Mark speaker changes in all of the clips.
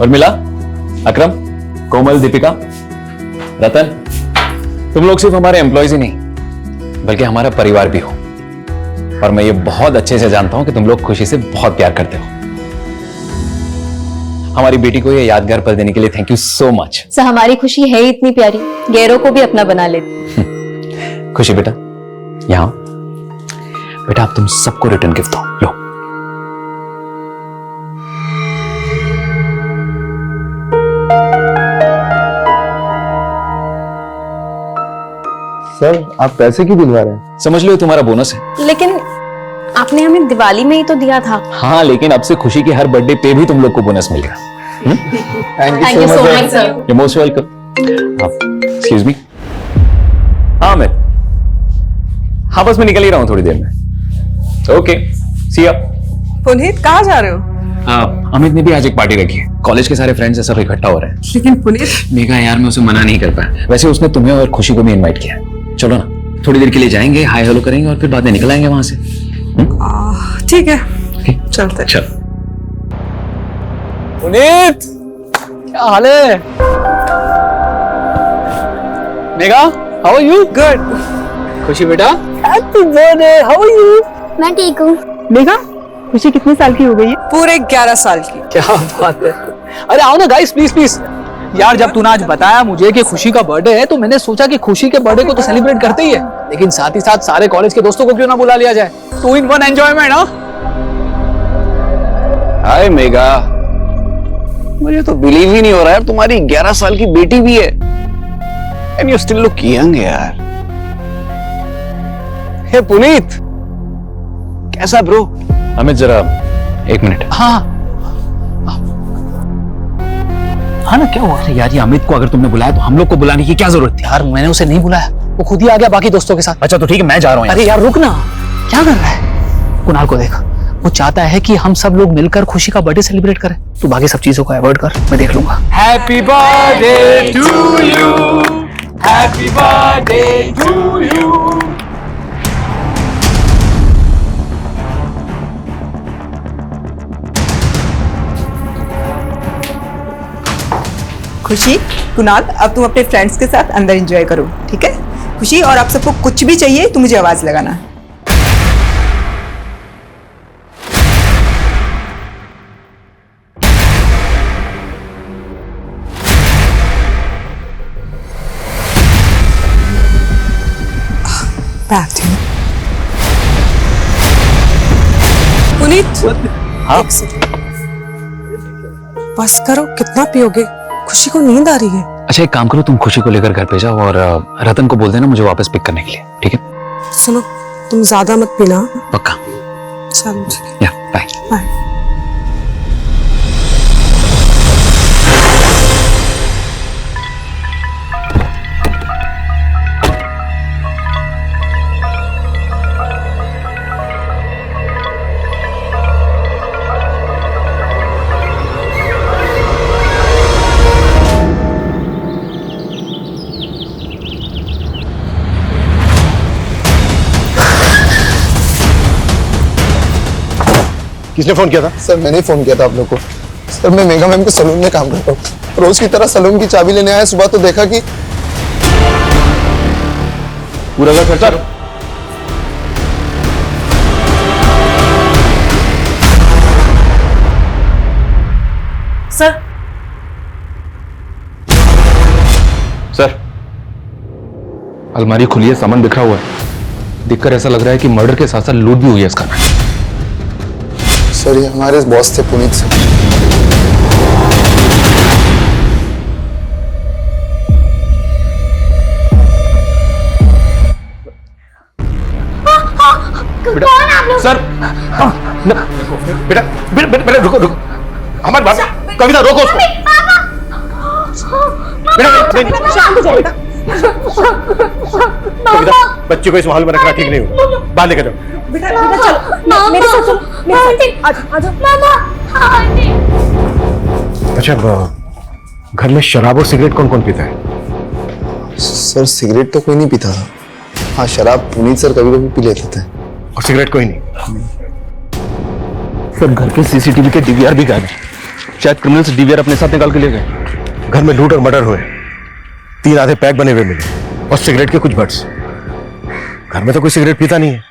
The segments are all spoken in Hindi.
Speaker 1: उर्मिला, अकरम, कोमल, दीपिका, रतन, तुम लोग सिर्फ हमारे एम्प्लॉयज ही नहीं बल्कि हमारा परिवार भी हो। और मैं ये बहुत अच्छे से जानता हूं कि तुम लोग खुशी से बहुत प्यार करते हो। हमारी बेटी को ये यादगार पल देने के लिए thank you so much.
Speaker 2: Sir हमारी खुशी है ही इतनी प्यारी, गैरों को भी अपना बना लेती।
Speaker 1: खुशी बेटा, यहां बेटा, आप तुम सबको रिटर्न गिफ्ट दो। लो।
Speaker 3: सर आप पैसे क्यों दिलवा रहे हैं?
Speaker 1: समझ लो ये तुम्हारा बोनस है।
Speaker 2: लेकिन आपने हमें दिवाली में ही तो दिया था।
Speaker 1: हाँ, लेकिन अब से खुशी के हर बर्थडे पे भी तुम लोग को बोनस मिलेगा।
Speaker 3: Thank you so much sir.
Speaker 1: You're most welcome. Excuse me. हाँ मैं, हाँ बस मैं निकल ही रहा हूँ थोड़ी देर में। Okay, see ya.
Speaker 4: पुनीत कहाँ जा रहे हो?
Speaker 1: अमित ने भी आज एक पार्टी रखी है। कॉलेज के सारे फ्रेंड्स सब इकट्ठा हो रहे हैं।
Speaker 4: लेकिन पुनीत,
Speaker 1: मेघा यार, मैं उसे मना नहीं कर पाया। वैसे उसने तुम्हें और खुशी को भी इनवाइट किया है। चलो ना, थोड़ी देर के लिए जाएंगे, हाय हेलो करेंगे और फिर बाद में निकल आएंगे वहां से।
Speaker 4: ठीक है, चलते।
Speaker 1: चल।
Speaker 3: पुनीत, क्या हाल है? Megha, how are you?
Speaker 4: Good.
Speaker 3: Khushi बेटा, happy birthday, how are you?
Speaker 5: मैं ठीक हूँ।
Speaker 4: मेघा, खुशी कितने साल की हो गई है? पूरे 11 साल की।
Speaker 3: क्या बात है। अरे आओ ना गाइस, प्लीज प्लीज। यार जब तूने आज बताया मुझे कि खुशी का बर्थडे है तो मैंने सोचा कि खुशी के बर्थडे को तो सेलिब्रेट करते ही है, लेकिन साथ ही साथ सारे कॉलेज के दोस्तों को क्यों ना बुला लिया जाए। 2 in 1 एंजॉयमेंट। हाँ
Speaker 6: हाय मेघा, मुझे तो बिलीव ही नहीं हो रहा है तुम्हारी 11 साल की बेटी भी है। And you still look young यार। हे पुनीत, कैसा ब्रो?
Speaker 1: अमित जरा 1 मिनट।
Speaker 3: हाँ हाँ ना, क्या हुआ?
Speaker 1: अरे यार, ये अमित को अगर तुमने बुलाया तो हम लोग को बुलाने की क्या जरूरत थी?
Speaker 3: यार मैंने उसे नहीं बुलाया, वो खुद ही आ गया बाकी दोस्तों के साथ।
Speaker 1: अच्छा तो ठीक है, मैं जा रहा हूँ।
Speaker 3: अरे यार रुक ना, क्या कर रहा है? कुणाल को देख, वो चाहता है कि हम सब लोग मिलकर खुशी का बर्थडे सेलिब्रेट करें। तू बाकी सब चीजों को अवॉइड कर, मैं देख लूंगा। Happy birthday to you, happy birthday to you.
Speaker 4: Khushi, Kunal, अब तुम अपने फ्रेंड्स के साथ अंदर एंजॉय करो, ठीक है? खुशी, और आप सबको कुछ भी चाहिए तो मुझे आवाज लगाना। पुनीत,
Speaker 1: हाँ?
Speaker 4: बस करो, कितना पियोगे? खुशी को नींद आ रही है।
Speaker 1: अच्छा एक काम करो, तुम खुशी को लेकर घर पे जाओ और रतन को बोल देना मुझे वापस पिक करने के लिए, ठीक है?
Speaker 4: सुनो, तुम ज्यादा मत पीना।
Speaker 1: पक्का?
Speaker 4: चलो ठीक है,
Speaker 1: या बाय।
Speaker 4: बाय।
Speaker 7: किसने फोन किया था?
Speaker 8: सर मैंने फोन किया था आप लोग को। सर मैं मेघा मैम के सलून में काम करता हूँ। रोज की तरह सलून की चाबी लेने आया, सुबह तो देखा कि
Speaker 7: पूरा घर खर्चा।
Speaker 2: सर
Speaker 7: सर, अलमारी खुली है, सामान बिखरा हुआ है। देखकर ऐसा लग रहा है कि मर्डर के साथ साथ लूट भी हुई है इसका।
Speaker 8: सर ये हमारे बॉस थे पुनीत सर।
Speaker 5: कौन आप लोग?
Speaker 7: सर बेटा बेटा बेटा रुको रुको, हमारी बात, कविता रोको उसको। बेटा
Speaker 4: शांत हो जाओ बेटा।
Speaker 7: कविता, बच्चे को इस माहौल में रखना ठीक नहीं हो, बाहर लेकर जाओ।
Speaker 4: बेटा चलो, मेरे साथ चलो, मेरे साथ। आ जाओ मामा।
Speaker 7: अच्छा, घर में शराब और सिगरेट कौन कौन पीता है?
Speaker 8: सर सिगरेट तो कोई नहीं पीता था। हाँ शराब पुनीत सर कभी कभी पी लेते थे।
Speaker 7: और सिगरेट कोई नहीं? सर घर के सीसीटीवी के डीवीआर भी गायब है।
Speaker 6: शायद क्रिमिनल्स डीवीआर अपने साथ निकाल के ले गए।
Speaker 7: घर में लूट और मर्डर हुए, 3 आधे पैक बने हुए मिले और सिगरेट के कुछ बट्स। घर में तो कोई सिगरेट पीता नहीं है,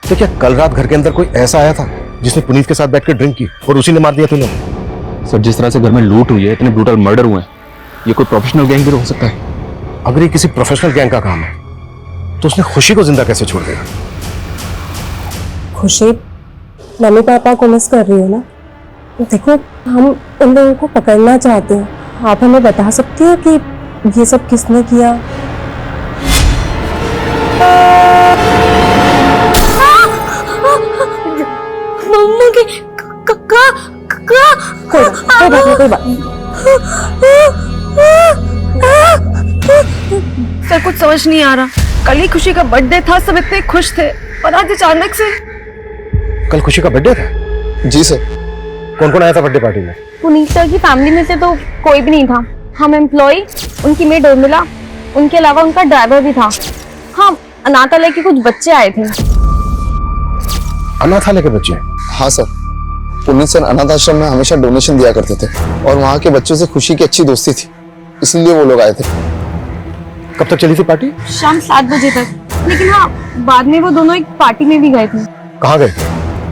Speaker 7: तो क्या कल रात घर के अंदर कोई ऐसा आया था जिसने पुनीत के साथ बैठकर ड्रिंक की और उसी ने मार दिया तुम्हें?
Speaker 6: सर, जिस तरह से घर में लूट हुई है, इतने ब्रूटल मर्डर हुए हैं, ये कोई प्रोफेशनल गैंग भी हो सकता है।
Speaker 7: अगर ये किसी प्रोफेशनल गैंग का काम है तो उसने खुशी को जिंदा कैसे छोड़ दिया?
Speaker 9: खुशी मम्मी पापा को मिस कर रही हो ना? देखो, हम उन लोगों को पकड़ना चाहते हैं। आप हमें बता सकती हो कि ये सब किसने किया?
Speaker 5: मम्मा के
Speaker 9: कोई बात नहीं, कोई बात नहीं।
Speaker 2: सर कुछ समझ नहीं आ रहा। कल ही खुशी का बर्थडे था, सब इतने खुश थे और आज अचानक से।
Speaker 7: कल खुशी का बर्थडे था?
Speaker 8: जी सर।
Speaker 7: कौन कौन आया था बर्थडे पार्टी में?
Speaker 2: पुनीत सर की फैमिली में से तो कोई भी नहीं था। हम एम्प्लॉय, उनकी मेड उर्मिला, उनके अलावा उनका ड्राइवर भी था। हाँ, अनाथालय के कुछ बच्चे आए थे।
Speaker 7: अनाथालय के बच्चे?
Speaker 8: हाँ सर, पुनीत सर अनाथ आश्रम में हमेशा डोनेशन दिया करते थे और वहाँ के बच्चों से खुशी की अच्छी दोस्ती थी, इसलिए वो लोग आए थे।
Speaker 7: कब तक चली थी पार्टी?
Speaker 2: शाम 7 बजे तक। लेकिन हाँ, बाद में वो दोनों एक पार्टी में भी गए थे।
Speaker 7: कहाँ गए?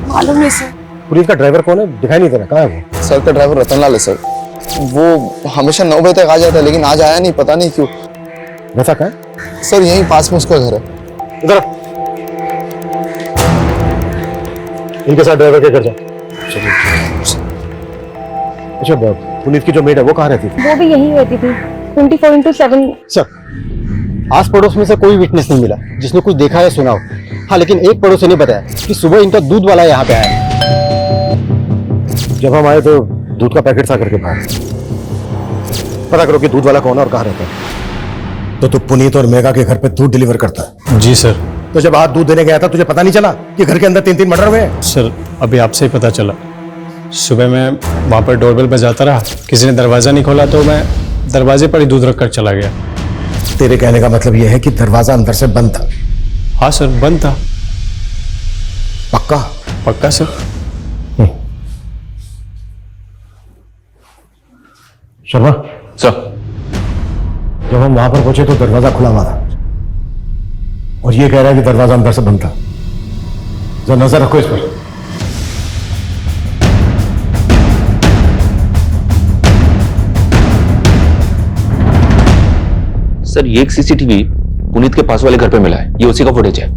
Speaker 2: मालूम नहीं सर।
Speaker 7: पुनीत का ड्राइवर कौन है? दिखाई नहीं दे रहा, कहाँ है वो?
Speaker 8: सर का ड्राइवर रतनलाल है सर। वो हमेशा 9 बजे तक आ जाता है, लेकिन आज आया नहीं, पता नहीं क्यों।
Speaker 7: वैसा कहाँ है?
Speaker 8: सर यहीं पास में उसका घर है।
Speaker 7: इधर आ। इनके साथ ड्राइवर के घर जा। अच्छा, पुनीत की जो मेड है वो कहाँ रहती थी?
Speaker 2: वो भी यहीं रहती थी, 24/7।
Speaker 10: सर, आस पड़ोस में से कोई विटनेस नहीं मिला जिसने कुछ देखा या सुना हो। हाँ, लेकिन एक पड़ोसी ने बताया कि सुबह इनका दूध वाला यहाँ पे आया।
Speaker 7: जब हम आए तो दूध का पैकेट था करके बाहर। पता करो कि दूध वाला कौन है और कहाँ रहता है। तो तू पुनीत और मेघा के घर पे दूध डिलीवर करता है?
Speaker 10: जी सर।
Speaker 7: तो जब आज दूध देने गया था तुझे पता नहीं चला कि घर के अंदर 3-3 मर्डर हुए हैं?
Speaker 10: सर, अभी आपसे ही पता चला। सुबह मैं वहाँ पर डोरबेल बजाता रहा, किसी ने दरवाज़ा नहीं खोला तो मैं दरवाजे पर ही दूध रखकर चला गया।
Speaker 7: तेरे कहने का मतलब यह है कि दरवाजा अंदर से बंद था?
Speaker 10: हाँ सर, बंद था।
Speaker 7: पक्का?
Speaker 10: पक्का सर।
Speaker 7: शर्मा
Speaker 6: सर,
Speaker 7: जब हम वहां पर पहुंचे तो दरवाजा खुला हुआ था और ये कह रहा है कि दरवाजा अंदर से बंद था। जरा नजर रखो इस पर।
Speaker 6: सर, ये एक सीसीटीवी पुनीत के पास वाले घर पे मिला है, ये उसी का फुटेज है।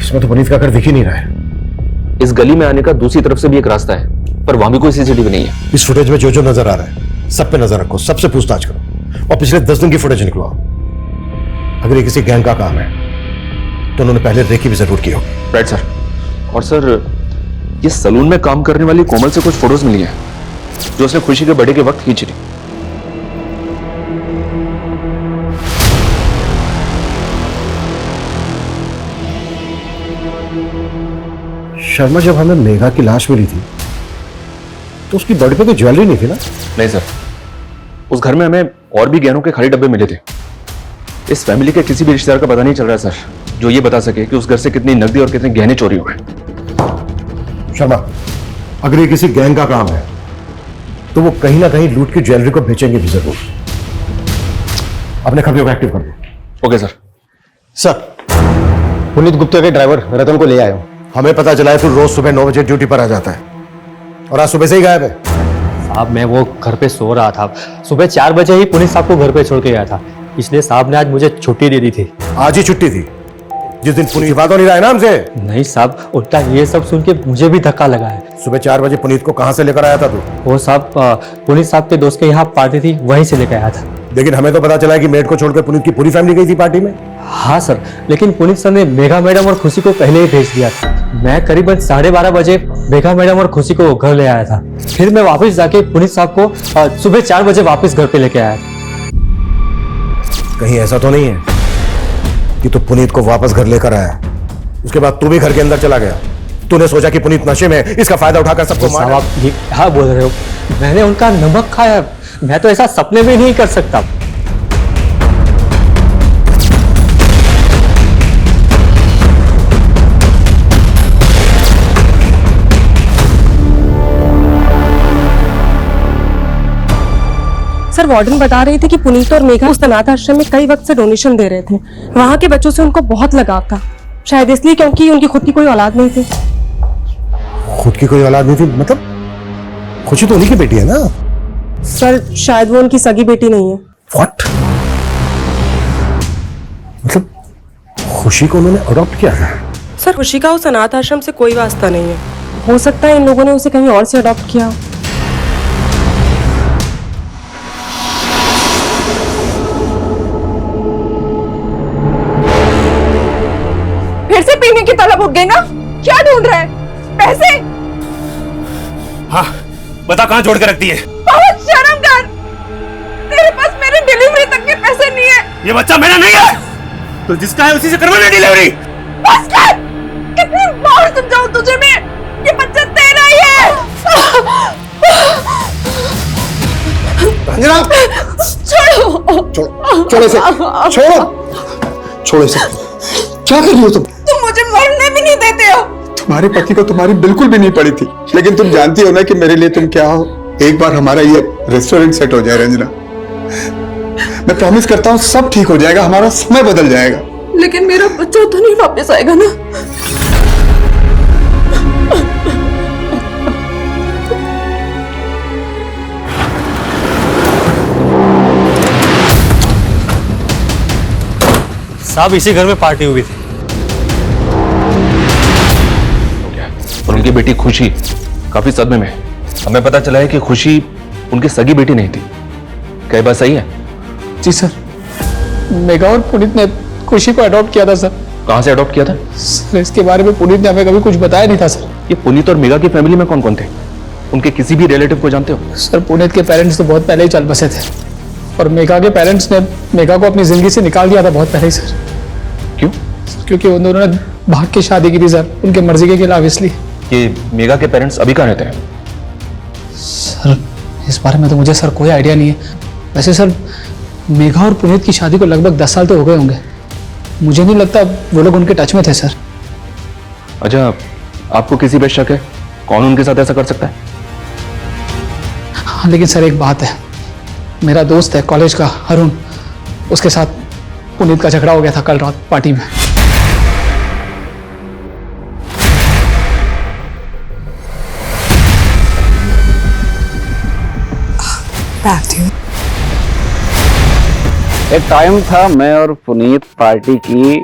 Speaker 7: इसमें तो पुनीत का घर दिख ही नहीं रहा है।
Speaker 6: इस गली में आने का दूसरी तरफ से भी एक रास्ता है, पर वहां भी कोई सीसीटीवी नहीं है।
Speaker 7: इस फुटेज में जो जो नजर आ रहा है सब पे नजर रखो, सबसे पूछताछ करो और पिछले 10 दिन की फुटेज निकलवाओ। अगर ये किसी गैंग का काम है तो उन्होंने पहले रेकी भी जरूर की होगी।
Speaker 6: Right sir. और सर, ये सलून में काम करने वाली कोमल से कुछ फोटोज मिली हैं जो उसने खुशी के बर्थडे के वक्त खींची थी।
Speaker 7: शर्मा, जब हमें मेघा की लाश मिली थी तो उसकी बॉडी पे कोई ज्वेलरी नहीं थी ना?
Speaker 6: नहीं सर, उस घर में हमें और भी गहनों के खाली डब्बे मिले थे। इस फैमिली के किसी भी रिश्तेदार का पता नहीं चल रहा सर, जो ये बता सके कि उस घर से कितनी नकदी और कितने गहने चोरी हुए।
Speaker 7: शर्मा, अगर ये किसी गैंग का काम है तो वो कहीं ना कहीं लूट की ज्वेलरी को बेचेंगे भी जरूर। अपने खबरों को एक्टिव कर दो।
Speaker 6: Okay sir.
Speaker 10: Sir, Puneet Gupta के ड्राइवर रतन को ले आया हूँ।
Speaker 7: हमें पता चला है तू रोज सुबह 9 बजे ड्यूटी पर आ जाता है और आज सुबह से ही गायब है।
Speaker 10: साहब, मैं वो घर पे सो रहा था। सुबह 4 बजे ही पुनीत साहब को घर पे छोड़ के गया था, इसलिए साहब ने आज मुझे छुट्टी दे दी थी।
Speaker 7: आज ही छुट्टी थी जिस दिन पुनीत बात हो नहीं रहा है ना हमसे?
Speaker 10: नहीं साहब, उल्टा ये सब सुन के मुझे भी धक्का लगा है।
Speaker 7: सुबह 4 बजे पुनीत को कहां से लेकर आया था तू?
Speaker 10: वो साहब, पुनीत साहब के दोस्त के यहाँ पार्टी थी, वहीं से लेकर आया था।
Speaker 7: लेकिन हमें तो पता चला है कि मेड को छोड़कर पुनीत की पूरी फैमिली गई थी पार्टी में।
Speaker 10: हाँ सर, लेकिन पुनीत सर ने मेघा मैडम और खुशी को पहले ही भेज दिया था। मैं करीबन 12:30 बजे मेघा मैडम और खुशी को घर ले आया था। फिर मैं वापस जाके पुनीत साहब को सुबह 4 बजे वापस घर पे लेके आया था।
Speaker 7: कहीं ऐसा तो नहीं है कि तू पुनीत को वापस घर लेकर आया, उसके बाद तू भी घर के अंदर चला गया? तूने सोचा कि पुनीत नशे में, इसका फायदा उठाकर सबको मार?
Speaker 10: साहब, आप ये क्या बोल रहे हो? मैंने उनका नमक खाया, मैं तो ऐसा सपने में नहीं कर सकता।
Speaker 9: सर वार्डन बता रही थी कि पुनीत और मेघा उस अनाथ आश्रम में कई वक्त से डोनेशन दे रहे थे। वहाँ के बच्चों से उनको बहुत लगाव था, शायद इसलिए क्योंकि उनकी खुद की कोई औलाद नहीं थी।
Speaker 7: खुद की कोई औलाद नहीं थी मतलब? खुशी तो उन्हीं की बेटी है ना?
Speaker 9: सर शायद वो उनकी सगी बेटी नहीं है।
Speaker 7: व्हाट? मतलब खुशी को उन्होंने अडॉप्ट किया था?
Speaker 9: सर खुशी का उस अनाथ आश्रम से कोई वास्ता नहीं है, हो सकता है इन लोगों ने उसे कहीं और से अडॉप्ट किया हो।
Speaker 4: फिर से पीने की तलब उठ गई ना? क्या ढूंढ रहा है? पैसे?
Speaker 6: हाँ, बता कहाँ जोड़ के रखती है?
Speaker 4: बहुत शर्म कर, तेरे पास मेरी डिलीवरी तक के पैसे नहीं है।
Speaker 6: ये बच्चा मेरा नहीं है, तो जिसका है उसी से करवाना डिलीवरी।
Speaker 4: बस कर, कितनी बार समझाऊं तुझे मैं, ये बच्चा तेरा ही है।
Speaker 7: रंजना,
Speaker 4: छोड़ो,
Speaker 7: छोड़ो इसे, छोड़ो इसे। क्या कर रही हो तुम?
Speaker 4: तुम मुझे मरने भी नहीं देते हो।
Speaker 11: तुम्हारे पति को तुम्हारी बिल्कुल भी नहीं पड़ी थी, लेकिन तुम जानती हो ना कि मेरे लिए तुम क्या हो। एक बार हमारा ये रेस्टोरेंट सेट हो जाए रंजना, मैं प्रॉमिस करता हूँ सब ठीक हो जाएगा, हमारा समय बदल जाएगा।
Speaker 4: लेकिन मेरा बच्चा तो नहीं वापस आएगा ना?
Speaker 10: साहब इसी घर में पार्टी हुई थी
Speaker 6: और उनकी बेटी खुशी काफी सदमे में। हमें पता चला है कि खुशी उनकी सगी बेटी नहीं थी। क्या ये बात सही है?
Speaker 3: जी सर, मेघा और पुनीत ने खुशी को अडॉप्ट किया था सर।
Speaker 6: कहाँ से अडॉप्ट किया था?
Speaker 3: सर इसके बारे में पुनीत ने हमें कभी कुछ बताया नहीं था सर।
Speaker 6: ये पुनीत और मेघा की फैमिली में कौन कौन थे? उनके किसी भी रिलेटिव को जानते हो?
Speaker 3: सर पुनीत के पेरेंट्स तो बहुत पहले ही चल बसे थे और मेघा के पेरेंट्स ने मेघा को अपनी जिंदगी से निकाल दिया था बहुत पहले ही सर।
Speaker 6: क्यों?
Speaker 3: क्योंकि उन दोनों ने भाग के शादी की थी सर, उनके मर्जी के खिलाफ। इसलिए
Speaker 6: कि मेघा के पेरेंट्स अभी कहाँ रहते हैं?
Speaker 3: सर इस बारे में तो मुझे सर कोई आइडिया नहीं है। वैसे सर मेघा और पुनीत की शादी को लगभग 10 साल तो हो गए होंगे। मुझे नहीं लगता वो लोग उनके टच में थे सर।
Speaker 6: अच्छा, आपको किसी पे शक है? कौन उनके साथ ऐसा कर सकता है?
Speaker 3: हाँ लेकिन सर एक बात है, मेरा दोस्त है कॉलेज का अरुण, उसके साथ पुनीत का झगड़ा हो गया था कल रात पार्टी में।
Speaker 12: एक टाइम था मैं और पुनीत पार्टी की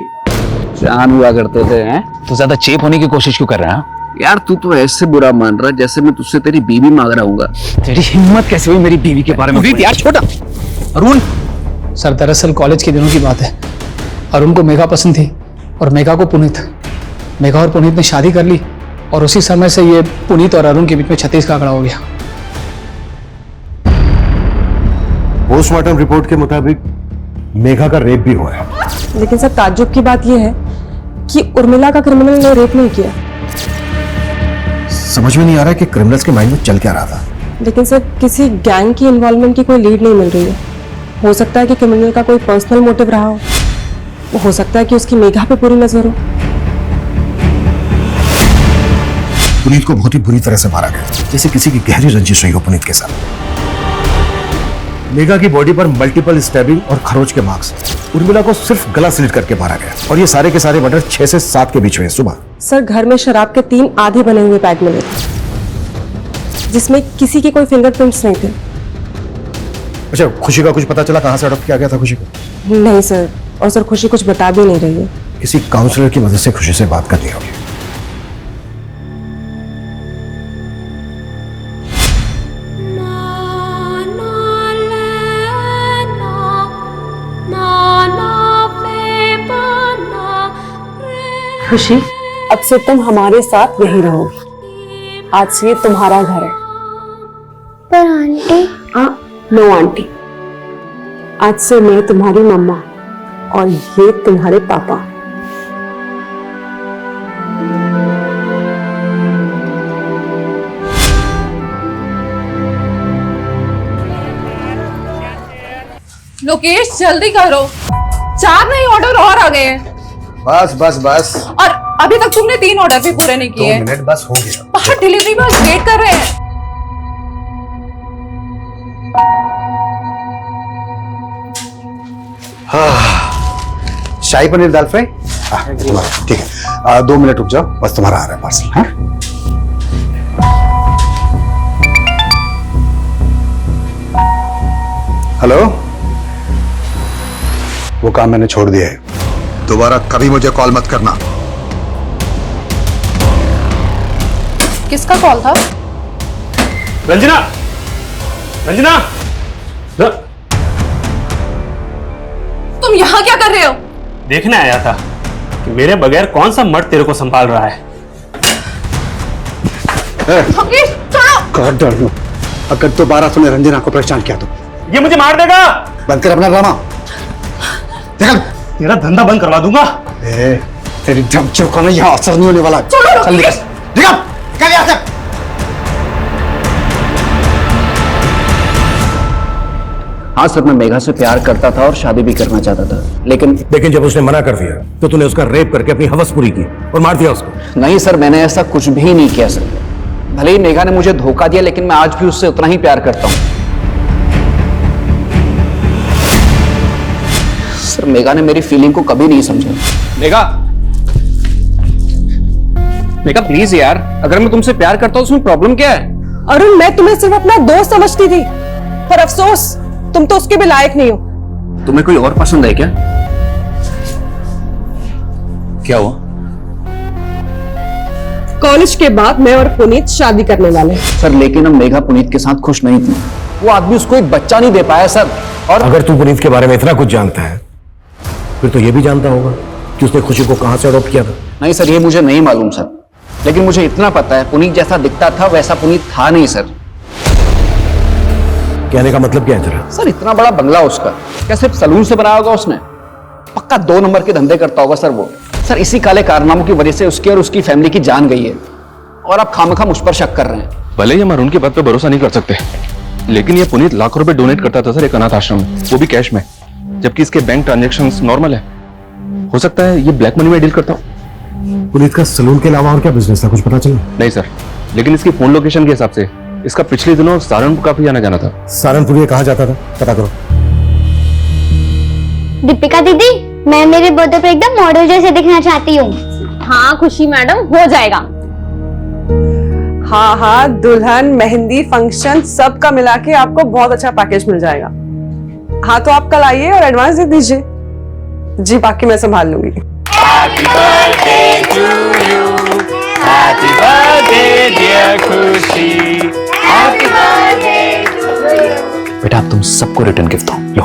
Speaker 12: जान हुआ करते थे। हैं
Speaker 1: तो ज्यादा चेप होने की कोशिश क्यों कर रहा है?
Speaker 12: यार तू तो ऐसे बुरा मान रहा जैसे मैं तुझसे तेरी बीवी मांग रहा हूँ।
Speaker 1: तेरी हिम्मत कैसे हुई मेरी बीवी के बारे में?
Speaker 3: यार छोटा अरुण। सर दरअसल कॉलेज के दिनों की बात है, अरुण को मेघा पसंद थी और मेघा को पुनीत। मेघा और पुनीत ने शादी कर ली और उसी समय से ये पुनीत और अरुण के बीच में 36 का आंकड़ा हो गया।
Speaker 7: पोस्टमार्टम रिपोर्ट के मुताबिक मेघा का रेप भी हुआ है।
Speaker 9: लेकिन सर ताज्जुब की बात यह है कि उर्मिला का क्रिमिनल ने रेप नहीं किया।
Speaker 7: समझ में नहीं आ रहा है कि क्रिमिनल्स के माइंड में चल क्या रहा था।
Speaker 9: लेकिन सर किसी गैंग की इन्वॉल्वमेंट की कोई लीड नहीं मिल रही है। हो सकता है कि क्रिमिनल का कोई पर्सनल मोटिव रहा हो सकता है कि उसकी मेघा पे पूरी नजर हो।
Speaker 7: पुनीत को बहुत ही बुरी तरह से मारा गया, जैसे किसी की गहरी रंजिश रही हो पुनीत के साथ। मेघा की बॉडी पर मल्टीपल स्टैबिंग और खरोच के मार्क्स। उर्मिला को सिर्फ गला स्लिट करके मारा गया और ये सारे के सारे मर्डर 6 से 7 के बीच में सुबह।
Speaker 9: सर घर में शराब के 3 आधे बने हुए पैक मिले थे जिसमें किसी के कोई फिंगरप्रिंट्स नहीं थे।
Speaker 7: अच्छा, खुशी का कुछ पता चला कहाँ से अडॉप्ट किया गया था खुशी को?
Speaker 9: नहीं सर, और सर खुशी कुछ बता भी नहीं रही है।
Speaker 7: किसी काउंसलर की मदद से खुशी से बात करनी होगी।
Speaker 9: खुशी अब से तुम हमारे साथ यहीं रहोगी। आज से ये तुम्हारा घर है।
Speaker 5: पर आंटी।
Speaker 9: नो आंटी, आज से मैं तुम्हारी मम्मा और ये तुम्हारे पापा।
Speaker 4: लोकेश जल्दी करो, 4 नए ऑर्डर और आ गए हैं।
Speaker 7: बस बस बस।
Speaker 4: और अभी तक तुमने 3 ऑर्डर भी पूरे नहीं किए।
Speaker 7: 2 मिनट बस हो गया।
Speaker 4: बाहर डिलीवरी बॉय वेट कर रहे हैं।
Speaker 11: शाही पनीर दाल फ्राई। ठीक है, 2 मिनट रुक जाओ, बस तुम्हारा आ रहा है पार्सल। हाँ, हेलो, वो काम मैंने छोड़ दिया है, दोबारा कभी मुझे कॉल मत करना।
Speaker 9: किसका कॉल था?
Speaker 10: रंजना, रंजना,
Speaker 9: तुम यहाँ क्या कर रहे हो?
Speaker 10: देखने आया था कि मेरे बगैर कौन सा मर्द तेरे को संभाल रहा है।
Speaker 11: कर डालू, अगर दोबारा तूने रंजना को परेशान किया तो
Speaker 10: ये मुझे मार देगा।
Speaker 11: बंद कर अपना ड्रामा, निकल।
Speaker 10: तेरा धंधा बंद करवा दूंगा।
Speaker 11: तेरी धमकियों का ना यहाँ असर नहीं होने वाला। चल निकल, निकल, निकल यहाँ से।
Speaker 12: हाँ सर, मैं मेघा से प्यार करता था और शादी भी करना चाहता था, लेकिन
Speaker 7: जब उसने मना कर दिया तो तूने उसका रेप करके अपनी हवस पूरी की और मार दिया उसको।
Speaker 12: नहीं सर, मैंने ऐसा कुछ भी नहीं किया सर। भले ही मेघा ने मुझे धोखा दिया, लेकिन मैं आज भी उससे उतना ही प्यार करता हूँ। सर, मेघा ने मेरी फीलिंग को कभी नहीं समझा।
Speaker 1: मेघा, मेघा प्लीज यार, अगर मैं तुमसे प्यार करता हूँ उसमें प्रॉब्लम क्या है?
Speaker 9: अरुण, मैं तुम्हें सिर्फ अपना दोस्त समझती थी, पर अफसोस तुम तो उसके भी लायक नहीं हो।
Speaker 12: तुम्हें कोई और पसंद है क्या?
Speaker 1: क्या हुआ?
Speaker 9: कॉलेज के बाद मैं और पुनीत शादी करने वाले हैं।
Speaker 12: सर, लेकिन हम मेघा पुनीत के साथ खुश नहीं थी। वो आदमी उसको एक बच्चा नहीं दे पाया सर। और
Speaker 7: अगर तू पुनीत के बारे में इतना कुछ जानता है, फिर तो ये भी जानता होगा कि उसने खुशी को कहां से अडॉप्ट किया था।
Speaker 12: नहीं सर, ये मुझे नहीं मालूम सर, लेकिन मुझे इतना पता है पुनीत जैसा दिखता था वैसा पुनीत था नहीं सर।
Speaker 7: कहने का मतलब क्या है तेरा?
Speaker 12: सर, इतना बड़ा बंगला उसका, क्या सिर्फ सलून से बनाया होगा उसने? पक्का 2 नंबर के धंधे करता होगा सर वो। सर, इसी काले कारनामों की वजह से उसकी और उसकी फैमिली की जान गई है, और आप खामखा मुझ पर शक कर रहे हैं।
Speaker 6: भले ही हम अरुण की बात पे भरोसा नहीं कर सकते, लेकिन ये पुनीत लाखों रुपए डोनेट करता था सर एक अनाथ आश्रम में, वो भी कैश में, जबकि इसके बैंक ट्रांजैक्शंस नॉर्मल है। हो सकता है ये ब्लैक मनी में डील करता हो।
Speaker 7: पुनीत का सलून के अलावा और क्या बिजनेस था, कुछ पता चला?
Speaker 6: नहीं सर, लेकिन इसकी फोन लोकेशन के हिसाब से इसका पिछले दिनों सहारनपुर काफी आना जाना था।
Speaker 7: सहारनपुर ये कहाँ जाता था, पता करो।
Speaker 5: दीपिका दीदी, मैं मेरे बर्थडे पे एकदम मॉडल जैसे दिखना चाहती हूँ।
Speaker 2: हाँ खुशी मैडम, हो जाएगा।
Speaker 9: हाँ हाँ, दुल्हन, मेहंदी, फंक्शन सबका मिला के आपको बहुत अच्छा पैकेज मिल जाएगा। हाँ तो आप कल आइए और एडवांस दे दीजिए जी, बाकी मैं संभाल लूंगी।
Speaker 1: बेटा, अब तुम सबको रिटर्न गिफ्ट दो, लो।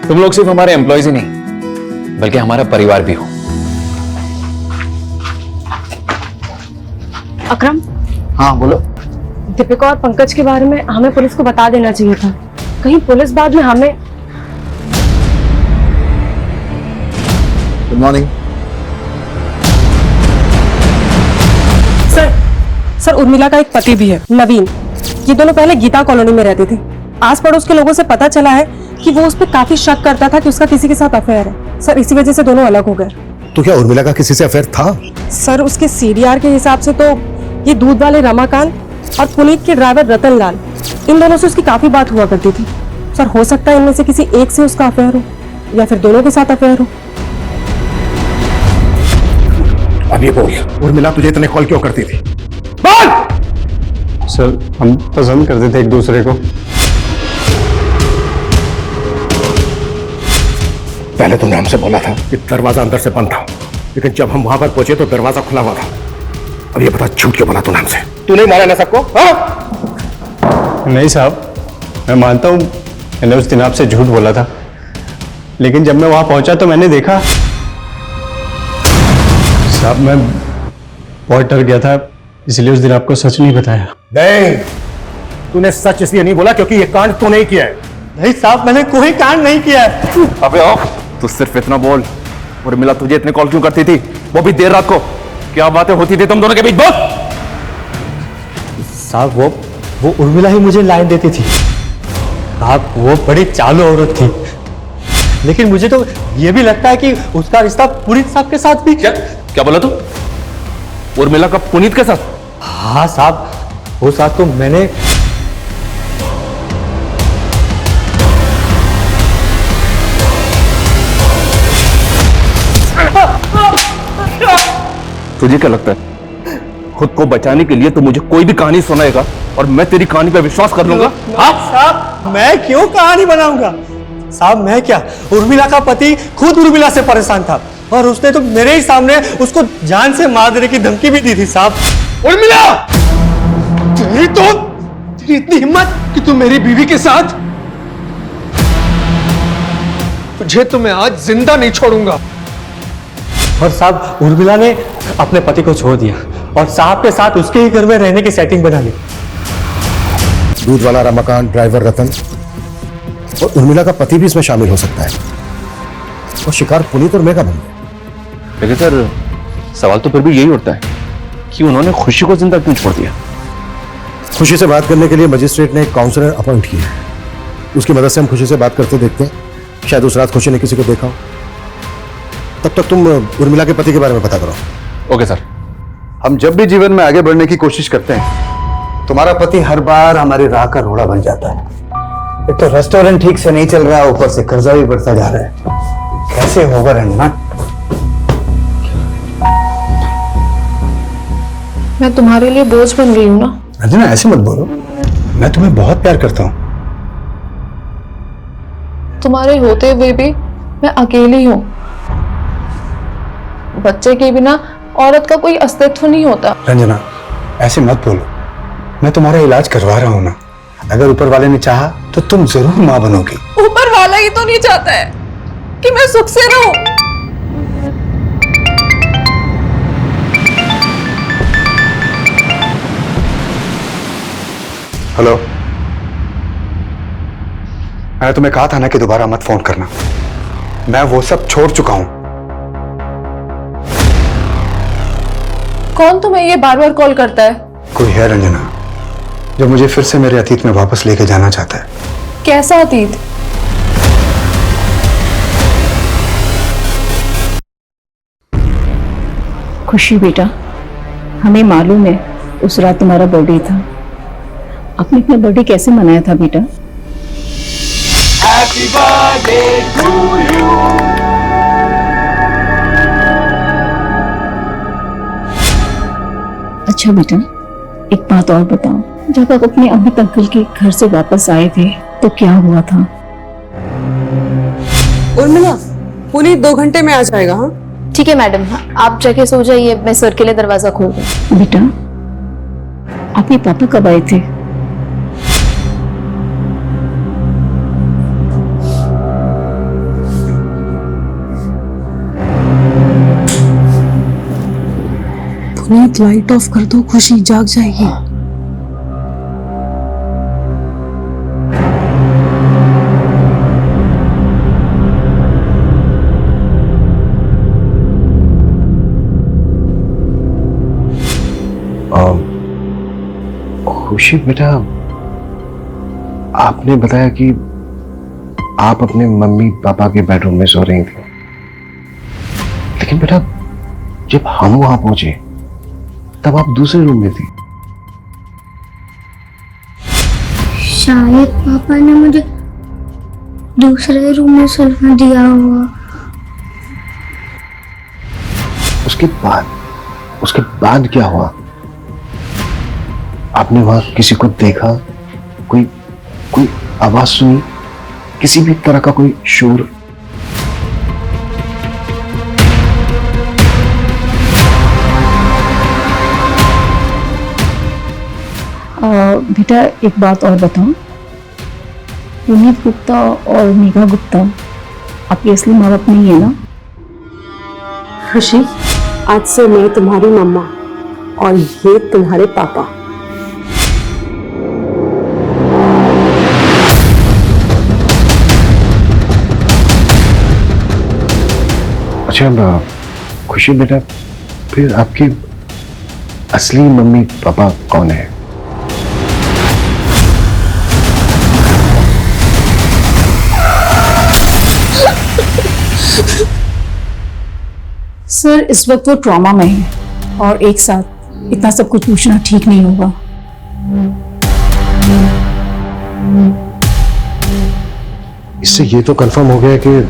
Speaker 1: तुम लोग सिर्फ हमारे एम्प्लॉयज ही नहीं, बल्कि हमारा परिवार भी हो।
Speaker 2: अकरम,
Speaker 12: हाँ बोलो।
Speaker 2: दीपिका और पंकज के बारे में हमें पुलिस को बता देना चाहिए था, कहीं पुलिस बाद में हमें।
Speaker 8: गुड मॉर्निंग
Speaker 9: सर, उर्मिला का एक पति भी है, नवीन। ये दोनों पहले गीता कॉलोनी में रहते थे। आस पड़ोस के लोगों से पता चला है कि वो उस पर काफी शक करता था कि उसका किसी के साथ अफेयर है। सर, इसी वजह से दोनों अलग हो गए।
Speaker 7: तो क्या उर्मिला का किसी से अफेयर था?
Speaker 9: सर, उसके सीडीआर के हिसाब से तो ये दूध वाले रमाकांत और पुनीत के ड्राइवर रतन लाल, इन दोनों से उसकी काफी बात हुआ करती थी। सर, हो सकता है इनमें से किसी एक से उसका अफेयर हो, या फिर दोनों के साथ अफेयर हो।
Speaker 7: अब ये बोल, उर्मिला तुझे इतने कॉल क्यों करती थी?
Speaker 11: सर, हम पसंद करते थे एक दूसरे को।
Speaker 7: पहले तुमने हमसे बोला था कि दरवाजा अंदर से बंद था, लेकिन जब हम वहां पर पहुंचे तो दरवाजा खुला हुआ था। अब ये बता, झूठ क्यों बोला तूने हमसे? तू नहीं मारा ना सबको?
Speaker 11: नहीं साहब, मैं मानता हूँ मैंने उस दिन आपसे झूठ बोला था, लेकिन जब मैं वहां पहुंचा तो मैंने देखा। साहब, मैं बहुत डर गया था, इसलिए उस दिन आपको सच नहीं बताया।
Speaker 7: नहीं, तूने सच इसलिए नहीं बोला क्योंकि ये कांड तू नहीं किया है।
Speaker 11: नहीं साहब, मैंने कोई कांड नहीं किया है।
Speaker 6: अबे आओ, तू सिर्फ इतना बोल। उर्मिला तुझे इतने कॉल क्यों करती थी, वो भी देर रात को? क्या बातें होती थी तुम दोनों के बीच, बोल।
Speaker 10: साहब, वो उर्मिला ही मुझे लाइन देती थी। साहब, वो बड़ी चालू औरत थी, लेकिन मुझे तो ये भी लगता है कि उसका रिश्ता पुनीत साहब के साथ भी।
Speaker 6: क्या बोला तू? उर्मिला का पुनीत के साथ?
Speaker 10: हाँ साहब, वो साथ तो मैंने
Speaker 6: तुझे क्या लगता है खुद को बचाने के लिए तो मुझे कोई भी कहानी सुनाएगा और मैं तेरी कहानी पे विश्वास कर लूंगा? हाँ
Speaker 10: साहब, मैं क्यों कहानी बनाऊंगा? साहब मैं क्या, उर्मिला का पति खुद उर्मिला से परेशान था और उसने तो मेरे ही सामने उसको जान से मार देने की धमकी भी दी थी साहब।
Speaker 6: उर्मिला, तेरी इतनी हिम्मत कि तू मेरी बीवी के साथ? तुझे तो मैं आज जिंदा नहीं छोड़ूंगा।
Speaker 10: और साहब उर्मिला ने अपने पति को छोड़ दिया और साहब के साथ उसके ही घर में रहने की सेटिंग बना ली।
Speaker 7: दूध वाला रमाकांत, ड्राइवर रतन और उर्मिला का पति भी इसमें शामिल हो सकता है और शिकार पुनीत और मेघा बन गए।
Speaker 6: लेकिन सर सवाल तो फिर भी यही उठता है कि उन्होंने खुशी को जिंदा क्यों छोड़ दिया?
Speaker 7: खुशी से बात करने के लिए मजिस्ट्रेट ने एक काउंसलर अपॉइंट किया। उसकी मदद से हम खुशी से बात करते देखते हैं। शायद उस रात खुशी ने किसी को देखा हो। तब तक तुम उर्मिला के पति के बारे में पता करो।
Speaker 6: Okay sir.
Speaker 11: हम जब भी जीवन में आगे बढ़ने की कोशिश करते हैं, तुम्हारा पति हर बार हमारी राह का रोड़ा बन जाता है। एक तो रेस्टोरेंट ठीक से नहीं चल रहा है, ऊपर से कर्जा भी बढ़ता जा रहा है। कैसे होगा रंजना?
Speaker 2: मैं तुम्हारे लिए बोझ बन गई हूँ ना?
Speaker 11: रंजना ऐसे मत बोलो, मैं तुम्हें बहुत प्यार करता हूँ।
Speaker 2: तुम्हारे होते हुए भी मैं अकेली हूँ। बच्चे के बिना औरत का कोई अस्तित्व नहीं होता।
Speaker 11: रंजना ऐसे मत बोलो, मैं तुम्हारा इलाज करवा रहा हूँ ना। अगर ऊपर वाले ने चाहा तो तुम जरूर माँ बनोगी।
Speaker 2: ऊपर वाला ही तो नहीं चाहता है कि मैं सुख से रहूं।
Speaker 11: हेलो, मैंने तुम्हें कहा था ना कि दोबारा मत फोन करना। मैं वो सब छोड़ चुका हूं।
Speaker 2: कौन तुम्हें ये बार बार कॉल करता है?
Speaker 11: कोई है रंजना जो मुझे फिर से मेरे अतीत में वापस लेके जाना चाहता है।
Speaker 2: कैसा अतीत?
Speaker 13: खुशी बेटा, हमें मालूम है उस रात तुम्हारा बर्थडे था। आपने अपना बर्थडे कैसे मनाया था बेटा?
Speaker 14: Happy birthday to you.
Speaker 13: अच्छा बेटा, एक बात और बताओ, जब आप अपने अमित अंकल के घर से वापस आए थे तो क्या हुआ था?
Speaker 9: उर्मिला, पुनीत 2 घंटे में आ जाएगा। हाँ
Speaker 2: ठीक है मैडम, आप जाके सो जाइए, मैं सर के लिए दरवाजा खोल दूं।
Speaker 13: बेटा, आपके पापा कब आए थे?
Speaker 9: पुनीत लाइट ऑफ कर दो, खुशी जाग जाएगी।
Speaker 7: खुशी बेटा, आपने बताया कि आप अपने मम्मी पापा के बेडरूम में सो रही थी, लेकिन बेटा जब हम वहां पहुंचे तब आप दूसरे रूम में थी।
Speaker 5: शायद पापा ने मुझे दूसरे रूम में सुला दिया हुआ।
Speaker 7: उसके बाद क्या हुआ? आपने वहां किसी को देखा? कोई आवाज सुनी? किसी भी तरह का कोई शोर?
Speaker 13: बेटा एक बात और बताओ, पुनीत गुप्ता और मेघा गुप्ता आपकी असली माँ बाप नहीं है ना?
Speaker 9: खुशी, आज से मैं तुम्हारी मम्मा और ये तुम्हारे पापा।
Speaker 7: अच्छा खुशी बेटा, फिर आपके असली मम्मी पापा कौन है?
Speaker 13: सर इस वक्त वो ट्रॉमा में है और एक साथ इतना सब कुछ पूछना ठीक नहीं होगा।
Speaker 7: इससे ये तो कंफर्म हो गया कि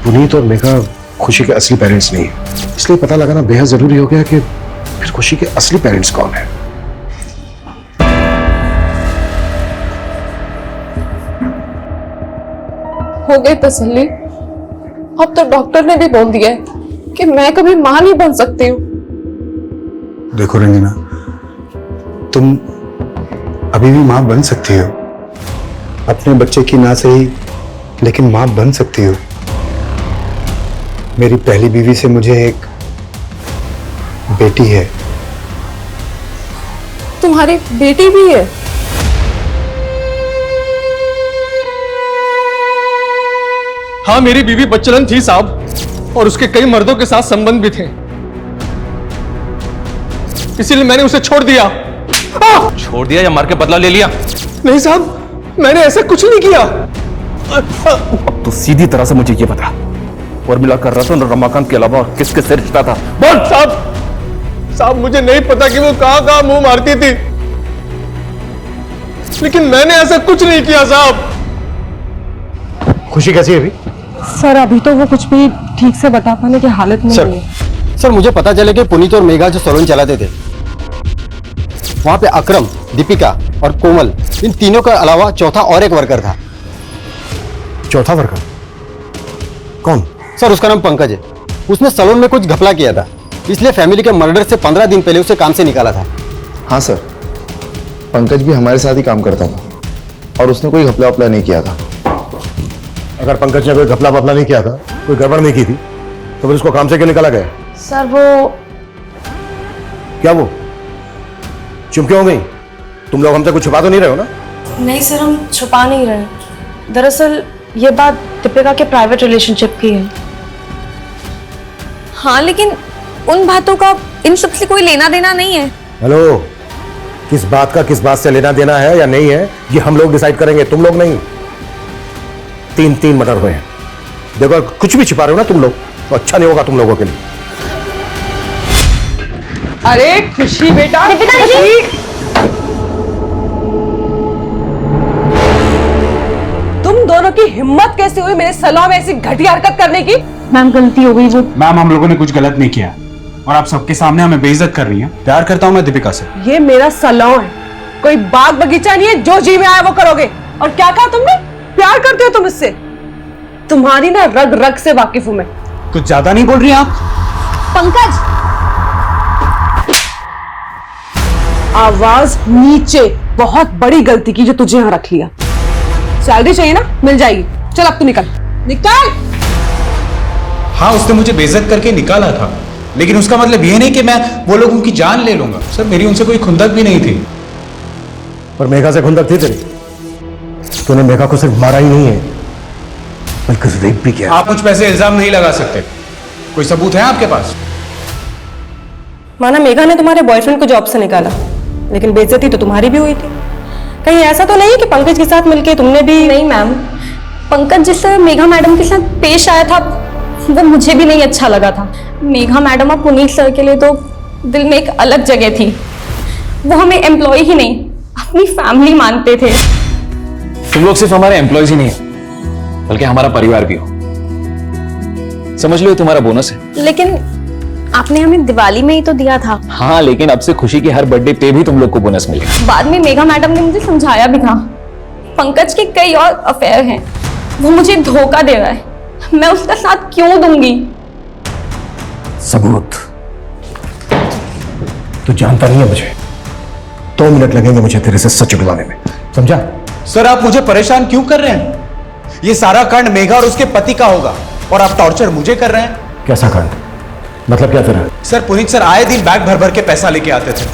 Speaker 7: पुनीत और मेघा खुशी के असली पेरेंट्स नहीं है, इसलिए पता लगाना बेहद जरूरी हो गया कि फिर खुशी के असली पेरेंट्स कौन है।
Speaker 15: हो गई तसल्ली। अब तो डॉक्टर ने भी बोल दिया है कि मैं कभी मां नहीं बन सकती हूँ।
Speaker 11: देखो रंजना, तुम अभी भी मां बन सकती हो, अपने बच्चे की ना सही लेकिन मां बन सकती हो। मेरी पहली बीवी से मुझे एक बेटी है।
Speaker 15: तुम्हारी बेटी भी है?
Speaker 10: हाँ, मेरी बीवी बच्चलन थी साहब, और उसके कई मर्दों के साथ संबंध भी थे, इसीलिए मैंने उसे छोड़ दिया।
Speaker 6: छोड़ दिया या मार के बदला ले लिया?
Speaker 10: नहीं साहब, मैंने ऐसा कुछ नहीं किया।
Speaker 6: अब तो सीधी तरह से मुझे ये बता, उर्मिला का रतन और रमाकांत के अलावा और किसके से रिश्ता था?
Speaker 10: बोल साहब, मुझे नहीं पता कि वो कहां मुंह मारती थी, लेकिन मैंने ऐसा कुछ नहीं किया साहब।
Speaker 7: खुशी कैसी है अभी?
Speaker 9: सर अभी तो वो कुछ भी ठीक से बता पाने की हालत में नहीं है।
Speaker 16: सर मुझे पता चले कि पुनीत और मेघा जो सैलून चलाते थे, वहां पे अकरम, दीपिका और कोमल, इन तीनों के अलावा चौथा और एक वर्कर था।
Speaker 7: चौथा वर्कर कौन?
Speaker 16: सर उसका नाम पंकज है। उसने सैलून में कुछ घपला किया था, इसलिए फैमिली के मर्डर से 15 दिन पहले उसे काम से निकाला था।
Speaker 8: हाँ सर, पंकज भी हमारे साथ ही काम करता था और उसने कोई घपला वपला नहीं किया था।
Speaker 7: अगर पंकज ने कोई घपला वपला नहीं किया था, कोई गड़बड़ नहीं की थी, तो फिर उसको काम से क्यों निकाला गया?
Speaker 2: सर वो
Speaker 7: क्या वो चुप क्यों हो गई? तुम लोग हमसे कुछ छुपा तो नहीं रहे हो ना?
Speaker 2: नहीं सर, हम छुपा नहीं रहे। दरअसल ये बात दीपिका के प्राइवेट रिलेशनशिप की है। हाँ, लेकिन उन बातों का इन सब से कोई लेना देना नहीं है।
Speaker 7: हेलो, किस बात का किस बात से लेना देना है या नहीं है, ये हम लोग डिसाइड करेंगे, तुम लोग नहीं। 3 मर्डर हुए हैं। देखो, अगर कुछ भी छिपा रहे हो ना तुम लोग, तो अच्छा नहीं होगा तुम लोगों के लिए।
Speaker 9: अरे खुशी बेटा, तुम दोनों की हिम्मत कैसे हुई मेरे सलून में ऐसी घटिया हरकत करने की?
Speaker 2: मैम गलती हो गई। वो
Speaker 17: मैम, हम लोगों ने कुछ गलत नहीं किया और आप सबके सामने हमें बेइज्जत कर रही हैं। प्यार करता हूं मैं दीपिका से।
Speaker 9: ये मेरा सलून है, कोई बाग बगीचा नहीं है जो जी में आया वो करोगे। और क्या कहा तुमने? प्यार करते हो तुम इससे? तुम्हारी ना रग रग से वाकिफ हूं मैं।
Speaker 17: कुछ ज्यादा नहीं बोल रही आप?
Speaker 2: पंकज,
Speaker 9: आवाज नीचे। बहुत बड़ी गलती की जो तुझे यहां रख लिया। सैलरी चाहिए ना, मिल जाएगी। चल अब तू निकल निकल।
Speaker 17: हाँ, उसने मुझे बेइज्जत करके निकाला था, लेकिन उसका मतलब ये नहीं कि मैं वो लोगों की जान ले लूंगा। सर, मेरी उनसे कोई खुंदक भी नहीं थी।
Speaker 7: पर मेघा से खुंदक थी तेरी? तूने मेघा को सिर्फ मारा ही नहीं है, बल्कि रेप भी किया।
Speaker 17: आप मुझ पे ऐसे इल्जाम नहीं लगा सकते। कोई सबूत है आपके पास?
Speaker 9: माना मेघा ने तुम्हारे बॉयफ्रेंड को जॉब से निकाला, लेकिन बेइज्जती तो तुम्हारी भी हुई थी। कहीं ऐसा तो नहीं कि पंकज के साथ मिलके तुमने भी?
Speaker 2: नहीं मैम, पंकज जिस तरह मेघा मैडम के साथ पेश आया था वो मुझे भी नहीं अच्छा लगा था। मेघा मैडम और पुनीत सर के लिए तो दिल में एक अलग जगह थी। वो हमें एम्प्लॉय ही नहीं, अपनी फैमिली मानते थे।
Speaker 1: तुम लोग सिर्फ हमारे एम्प्लॉयज ही नहीं है, बल्कि हमारा परिवार भी हो। समझ लो ये तुम्हारा बोनस है।
Speaker 2: लेकिन आपने हमें दिवाली में ही तो दिया था।
Speaker 1: हाँ, लेकिन अब से खुशी की हर बर्थडे पे भी तुम लोग को बोनस मिलेगा।
Speaker 2: बाद में मेघा मैडम ने मुझे समझाया भी था, पंकज के कई और अफेयर हैं, वो मुझे धोखा दे रहा है, मैं उसका साथ क्यों दूंगी?
Speaker 7: सबूत? तू जानता नहीं है मुझे। 2 मिनट लगेंगे मुझे तेरे से सच उगलाने में, समझा?
Speaker 17: सर, आप मुझे परेशान क्यों कर रहे हैं? ये सारा कांड मेघा और उसके पति का होगा और आप टॉर्चर मुझे कर रहे हैं।
Speaker 7: कैसा कांड? मतलब क्या तेरा?
Speaker 17: सर, पुनीत सर आए दिन बैग भर भर के पैसा लेके आते थे,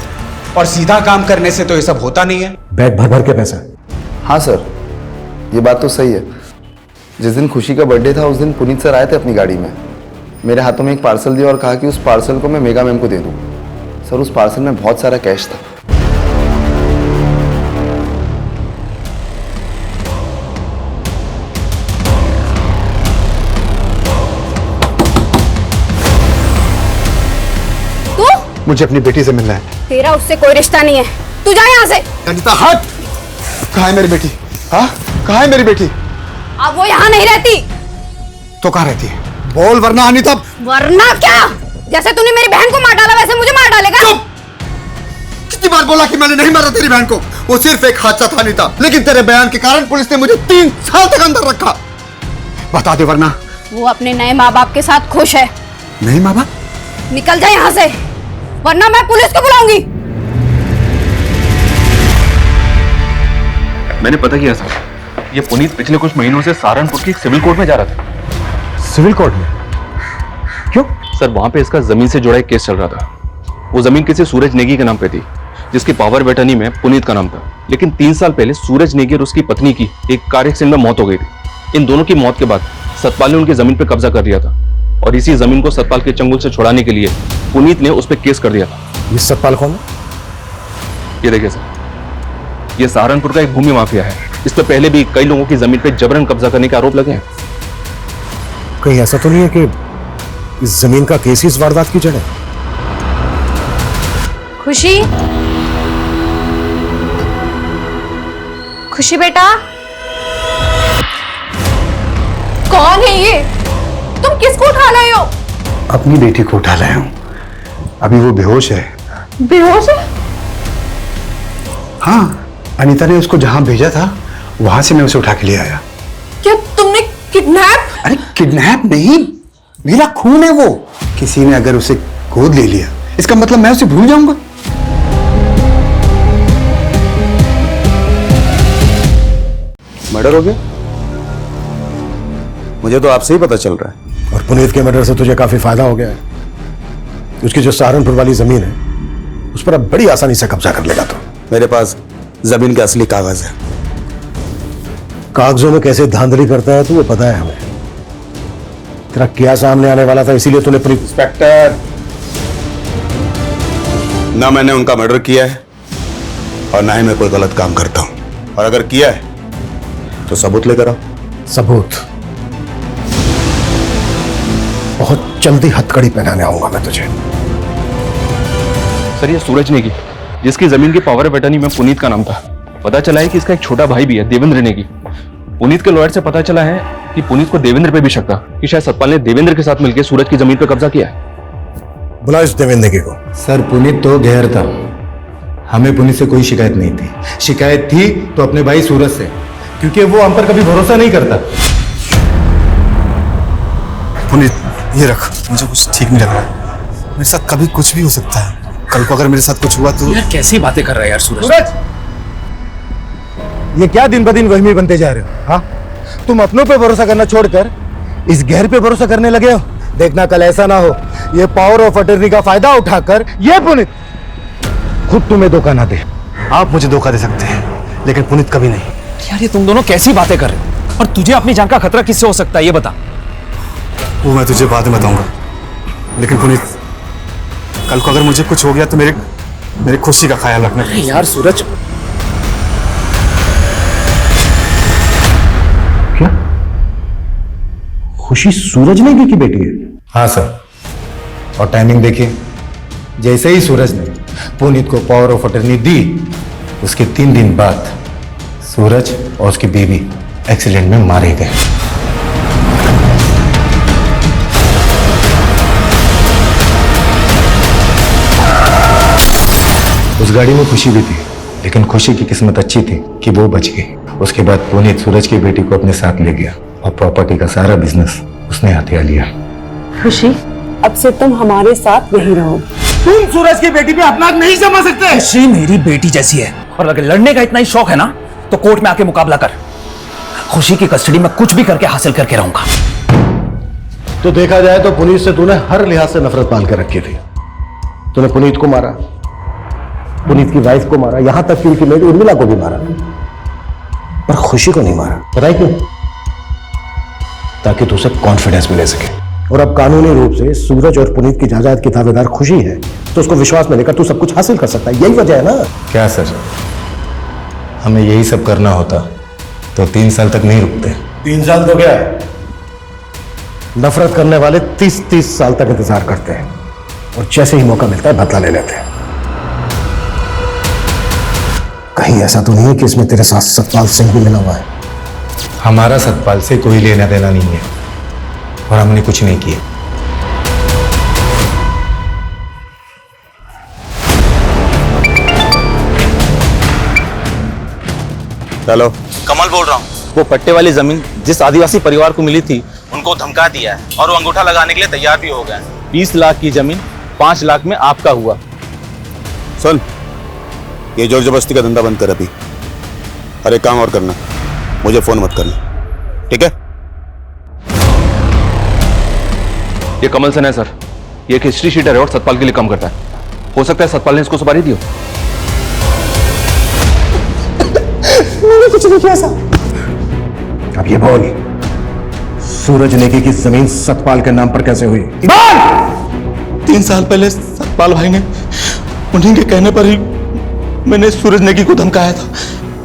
Speaker 17: और सीधा काम करने से तो ये सब होता नहीं है।
Speaker 7: बैग भर भर के पैसा?
Speaker 8: हाँ सर, ये बात तो सही है। जिस दिन खुशी का बर्थडे था उस दिन पुनीत सर आए थे अपनी गाड़ी में, मेरे हाथों में एक पार्सल दिया और कहा कि उस पार्सल को मैं मेघा मैम को दे दूँ। सर, उस पार्सल में बहुत सारा कैश था। मुझे अपनी बेटी से मिलना है।
Speaker 2: तेरा उससे कोई रिश्ता नहीं है, तू जा यहाँ से।
Speaker 11: रंजिता हट! कहाँ है मेरी बेटी? हाँ, कहाँ है मेरी बेटी?
Speaker 2: अब वो यहाँ नहीं रहती।
Speaker 11: तो कहाँ रहती है? बोल वरना अनीता।
Speaker 2: वरना क्या? जैसे तूने मेरी बहन को मार डाला वैसे मुझे मार डालेगा?
Speaker 11: कितनी बार बोला कि मैंने नहीं मारा तेरी बहन को? वो सिर्फ एक हादसा था अनीता, लेकिन तेरे बयान के कारण पुलिस ने मुझे 3 साल तक अंदर रखा। बता दे वरना।
Speaker 2: वो अपने नए माँ बाप के साथ खुश है।
Speaker 11: नहीं माँ बाप?
Speaker 2: निकल जा यहाँ से, वरना मैं पुलिस को बुलाऊंगी।
Speaker 6: मैंने पता किया सर, ये पुनीत पिछले कुछ महीनों से सहारनपुर की सिविल कोर्ट में जा रहा था।
Speaker 7: सिविल कोर्ट में? क्यों?
Speaker 6: सर वहां पे इसका जमीन से जुड़ा एक केस चल रहा था। वो जमीन किसी सूरज नेगी के नाम पे थी, जिसकी पावर ऑफ अटर्नी में पुनीत का नाम था। लेकिन 3 साल पहले सूरज नेगी और उसकी पत्नी की एक कार एक्सीडेंट में मौत हो गई थी। इन दोनों की मौत के बाद सतपाल ने उनकी जमीन पे कब्जा कर लिया था, और इसी जमीन को सतपाल के चंगुल से छुड़ाने के लिए पुनीत ने उस पर केस कर दिया था।
Speaker 7: ये सतपाल कौन है?
Speaker 6: ये देखिए सर, ये सहारनपुर का एक भूमि माफिया है। इस पे पहले भी कई लोगों की जमीन पे जबरन कब्जा करने के आरोप लगे हैं।
Speaker 7: कहीं ऐसा तो नहीं है कि इस जमीन का केस ही इस वारदात की जड़ है?
Speaker 2: खुशी, खुशी बेटा।
Speaker 15: कौन है ये? तुम किसको उठा लाए हो?
Speaker 11: अपनी बेटी को उठा लाया हूं, अभी वो बेहोश है।
Speaker 15: बेहोश है?
Speaker 11: हाँ, अनीता ने उसको जहां भेजा था वहां से मैं उसे उठा के ले आया।
Speaker 15: क्या तुमने किडनैप?
Speaker 11: अरे किडनैप नहीं, मेरा खून है वो। किसी ने अगर उसे गोद ले लिया, इसका मतलब मैं उसे भूल जाऊंगा?
Speaker 7: मर्डर हो गया? मुझे तो आपसे ही पता चल रहा है। और पुनीत के मर्डर से तुझे काफी फायदा हो गया है। उसकी जो सहारनपुर वाली जमीन है उस पर अब बड़ी आसानी से कब्जा कर लेगा। तो मेरे पास जमीन के असली कागज है। कागजों में कैसे धांधली करता है तो वो पता है हमें। तेरा क्या सामने आने वाला था, इसीलिए तूने पुनीत। इंस्पेक्टर, ना मैंने उनका मर्डर किया है और ना ही मैं कोई गलत काम करता हूं। और अगर किया है तो सबूत लेकर आओ। सबूत? बहुत जल्दी हथकड़ी पहनाने आऊंगा मैं तुझे।
Speaker 6: सर ये सूरज नेगी, जिसकी जमीन की पावर ऑफ अटर्नी में पुनीत का नाम था। पता चला है कि इसका एक छोटा भाई भी है, देवेंद्र नेगी। पुनीत के लॉयर से पता चला है कि पुनीत को देवेंद्र पे भी शक था कि शायद सतपाल ने देवेंद्र के साथ मिलकर सूरज की जमीन पर कब्जा किया है।
Speaker 7: बुला इस देवेंद्र नेगी को।
Speaker 18: सर पुनीत तो गैर था, हमें पुनीत से कोई शिकायत नहीं थी। शिकायत थी तो अपने भाई सूरज से, क्योंकि वो हम पर कभी भरोसा नहीं करता।
Speaker 11: पुनीत ये रख, मुझे कुछ ठीक नहीं लग रहा। मेरे साथ कभी कुछ भी हो सकता है। कल को अगर मेरे साथ कुछ हुआ तो।
Speaker 3: यार कैसी बातें कर रहा है यार सूरज।
Speaker 7: ये क्या दिन ब दिन वहमी बनते जा रहे हो? हाँ, तुम अपनों पे भरोसा करना छोड़कर इस गैर पे भरोसा करने लगे हो। देखना कल ऐसा ना हो ये पावर ऑफ अटर्नी का फायदा उठाकर ये पुनीत खुद तुम्हें धोखा ना दे।
Speaker 11: आप मुझे धोखा दे सकते हैं, लेकिन पुनीत कभी नहीं।
Speaker 3: यार ये तुम दोनों कैसी बातें कर रहे हो? और तुझे अपनी जान का खतरा किससे हो सकता है ये बता।
Speaker 11: वो मैं तुझे बाद में बताऊंगा, लेकिन पुनीत कल को अगर मुझे कुछ हो गया तो मेरी खुशी का ख्याल रखना।
Speaker 3: यार सूरज,
Speaker 7: क्या खुशी सूरज नेगी की बेटी है?
Speaker 18: हाँ सर, और टाइमिंग देखिए, जैसे ही सूरज ने पुनीत को पावर ऑफ अटर्नी दी उसके 3 दिन बाद सूरज और उसकी बीवी एक्सीडेंट में मारे गए। उस गाड़ी में खुशी भी थी, लेकिन खुशी की किस्मत अच्छी थी कि वो बच गई। उसके बाद पुनीत सूरज की बेटी को अपने साथ ले गया और प्रॉपर्टी का सारा बिजनेस उसने हथिया लिया।
Speaker 9: खुशी, अब से तुम हमारे साथ नहीं रहो।
Speaker 3: तुम सूरज की बेटी पे अपना नहीं समझ सकते। खुशी मेरी बेटी जैसी है, और अगर लड़ने का इतना ही शौक है ना तो कोर्ट में आके मुकाबला कर। खुशी की कस्टडी में कुछ भी करके हासिल करके रहूंगा।
Speaker 7: तो देखा जाए तो पुनीत से तूने हर लिहाज से नफरत पाल कर रखी थी। तूने पुनीत को मारा, पुनीत की वाइफ को मारा, यहां तक कि उनकी मेड उर्मिला को भी मारा, पर खुशी को नहीं मारा। पता है क्यों? ताकि तू उसे कॉन्फिडेंस में ले सके। और अब कानूनी रूप से सूरज और पुनीत की जायदाद की दावेदार खुशी है, तो उसको विश्वास में लेकर तू सब कुछ हासिल कर सकता है। यही वजह है ना?
Speaker 18: क्या सर, हमें यही सब करना होता तो 3 साल तक नहीं रुकते।
Speaker 7: 3 साल तो क्या है, नफरत करने वाले 30-30 साल तक इंतजार करते हैं और जैसे ही मौका मिलता है बदला ले लेते हैं। कहीं ऐसा तो नहीं है कि इसमें तेरे साथ सतपाल सिंह भी मिला हुआ है?
Speaker 18: हमारा सतपाल से कोई लेना देना नहीं है, और हमने कुछ नहीं किया।
Speaker 19: हेलो, कमल बोल रहा हूँ। वो पट्टे वाली जमीन जिस आदिवासी परिवार को मिली थी उनको धमका दिया है और वो अंगूठा लगाने के लिए तैयार भी हो गए हैं। 20 लाख की जमीन 5 लाख में आपका हुआ।
Speaker 11: सुन, ये जोर जबरदस्ती का धंधा बंद कर अभी। अरे काम और करना, मुझे फोन मत करना, ठीक है?
Speaker 6: ये कमल सेन है सर, ये एक हिस्ट्री शीटर है और सतपाल के लिए काम करता है। हो सकता है सतपाल ने इसको सुपारी दी हो।
Speaker 9: मैंने कुछ नहीं किया सर।
Speaker 7: अब ये बोल, सूरज नेगी की जमीन सतपाल के नाम पर कैसे हुई?
Speaker 19: 3 साल पहले सतपाल भाई ने उन्हीं के कहने पर ही मैंने सूरज नेगी को धमकाया था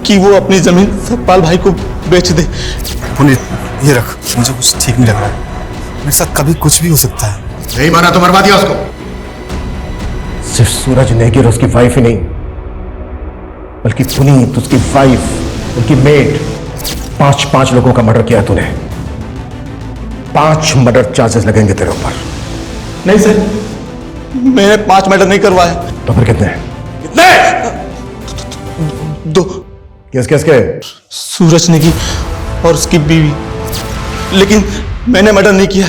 Speaker 19: कि वो अपनी जमीन सतपाल भाई को बेच दे।
Speaker 18: पुनीत, ये रख, मुझे कुछ ठीक नहीं लग रहा है। मेरे साथ कभी कुछ भी हो सकता है।
Speaker 7: नहीं माना तो मरवा दिया उसको। सिर्फ सूरज नेगी और उसकी वाइफ ही नहीं, बल्कि पुनीत, उसकी वाइफ, उनकी मेड, 5 लोगों का मर्डर किया तूने। 5 मर्डर चार्जेस लगेंगे तेरे ऊपर।
Speaker 19: नहीं सर, मैंने 5 मर्डर नहीं करवाए।
Speaker 7: तो फिर कितने?
Speaker 19: कितने? 2।
Speaker 7: किसके?
Speaker 19: सूरज नेगी और उसकी बीवी। लेकिन मैंने मर्डर नहीं किया,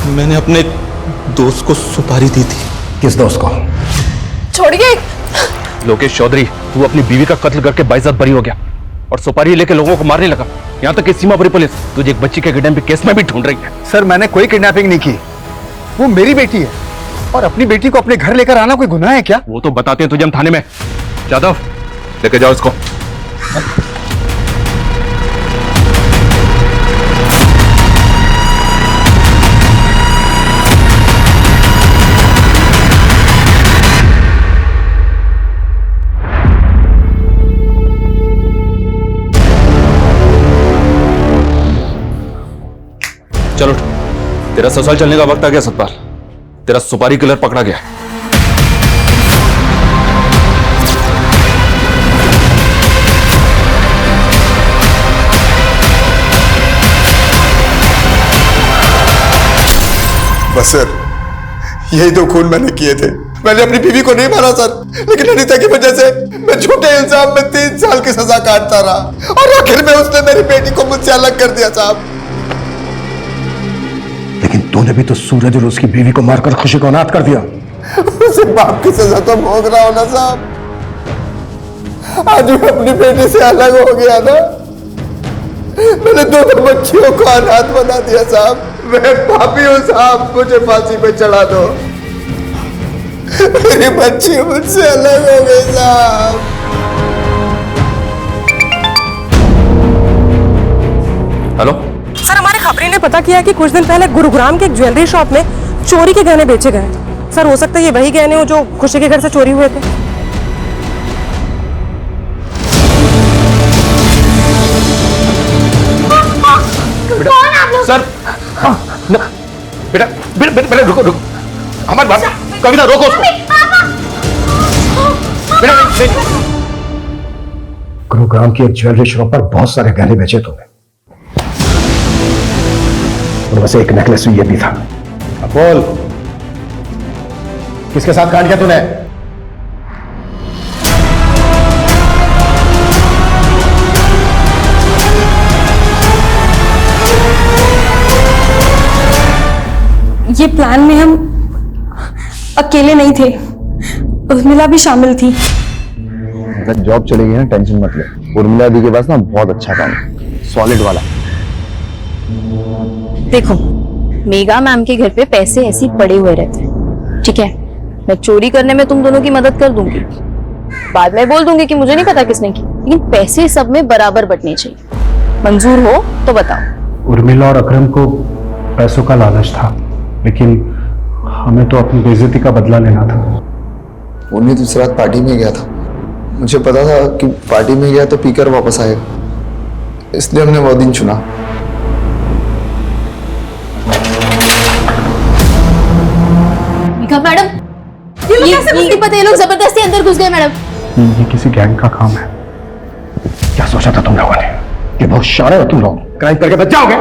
Speaker 19: मैंने अपने दोस्त को सुपारी दी थी।
Speaker 7: किस दोस्त को?
Speaker 15: छोड़िए।
Speaker 6: लोकेश चौधरी, तू अपनी बीवी का कत्ल करके बाइज्जत बरी हो गया और सुपारी लेके लोगों को मारने लगा। यहाँ तक कि सीमापुरी पुलिस तुझे एक बच्ची के किडनैपिंग केस में भी ढूंढ रही है।
Speaker 18: सर, मैंने कोई किडनैपिंग नहीं की। वो मेरी बेटी है और अपनी बेटी को अपने घर लेकर आना कोई गुनाह है क्या?
Speaker 6: वो तो बताते हैं तुझे हम थाने में। जादव, लेके जाओ इसको। चलो, तेरा ससुराल चलने का वक्त आ गया सतपाल। तेरा सुपारी किलर पकड़ा गया।
Speaker 11: बस सर, यही 2 खून मैंने किए थे। मैंने अपनी बीवी को नहीं मारा सर, लेकिन अनीता की वजह से मैं झूठे इल्जाम में 3 साल की सजा काटता रहा और आखिर में उसने मेरी बेटी को मुझसे अलग कर दिया साहब।
Speaker 7: लेकिन तूने भी तो सूरज और उसकी बीवी को मारकर खुशी को अनाथ कर दिया।
Speaker 11: उसे बाप की सजा तो भोग रहा हूं ना साहब। आज मैं अपनी बेटी से अलग हो गया ना, मैंने 2 बच्चियों को अनाथ बना दिया साहब। मैं पापी हूं साहब, मुझे फांसी पे चढ़ा दो। मेरी बच्ची मुझसे अलग हो गई साहब।
Speaker 6: हेलो
Speaker 9: सर, हमारे खबरी ने पता किया कि कुछ दिन पहले गुरुग्राम के एक ज्वेलरी शॉप में चोरी के गहने बेचे गए। सर, हो सकता है ये वही गहने हो जो खुशी के घर से चोरी हुए थे।
Speaker 6: कौन आप लोग? सर, बेटा बेटा रुको रुको, हमारी बात, कविता रोको उसको। बेटा,
Speaker 7: गुरुग्राम की एक ज्वेलरी शॉप पर बहुत सारे गहने बेचे तुमने, उनमें से एक नेकलेस ये भी था। अब बोल, किसके साथ कांड किया तूने?
Speaker 2: ये प्लान में हम अकेले नहीं थे, उर्मिला भी शामिल थी।
Speaker 8: अगर जॉब चलेगी ना, टेंशन मत ले। उर्मिला दी के पास ना बहुत अच्छा काम है, सॉलिड वाला।
Speaker 13: देखो, मेगा मैम के घर पे पैसे ऐसे ही पड़े हुए रहते हैं, ठीक है? मैं चोरी करने में तुम दोनों की मदद कर दूंगी, बाद में बोल दूंगी कि मुझे नहीं पता किसने की, लेकिन पैसे सब में बराबर बंटने चाहिए। मंजूर हो तो बताओ।
Speaker 20: उर्मिला और अकरम को पैसों का लालच था, लेकिन हमें तो अपनी बेइज्जती का बदला लेना था।
Speaker 8: उन्हीं दूसरी रात पार्टी में गया था, मुझे पता था कि पार्टी में गया तो पीकर वापस आएगा, इसलिए हमने वो दिन चुना।
Speaker 13: मैडम, ये पता, ये लोग जबरदस्ती अंदर घुस गए मैडम।
Speaker 20: ये किसी गैंग का काम है।
Speaker 7: क्या सोचा था तुम लोगों ने कि बहुत शाणे हो तुम लोग, क्राइम करके बच जाओगे?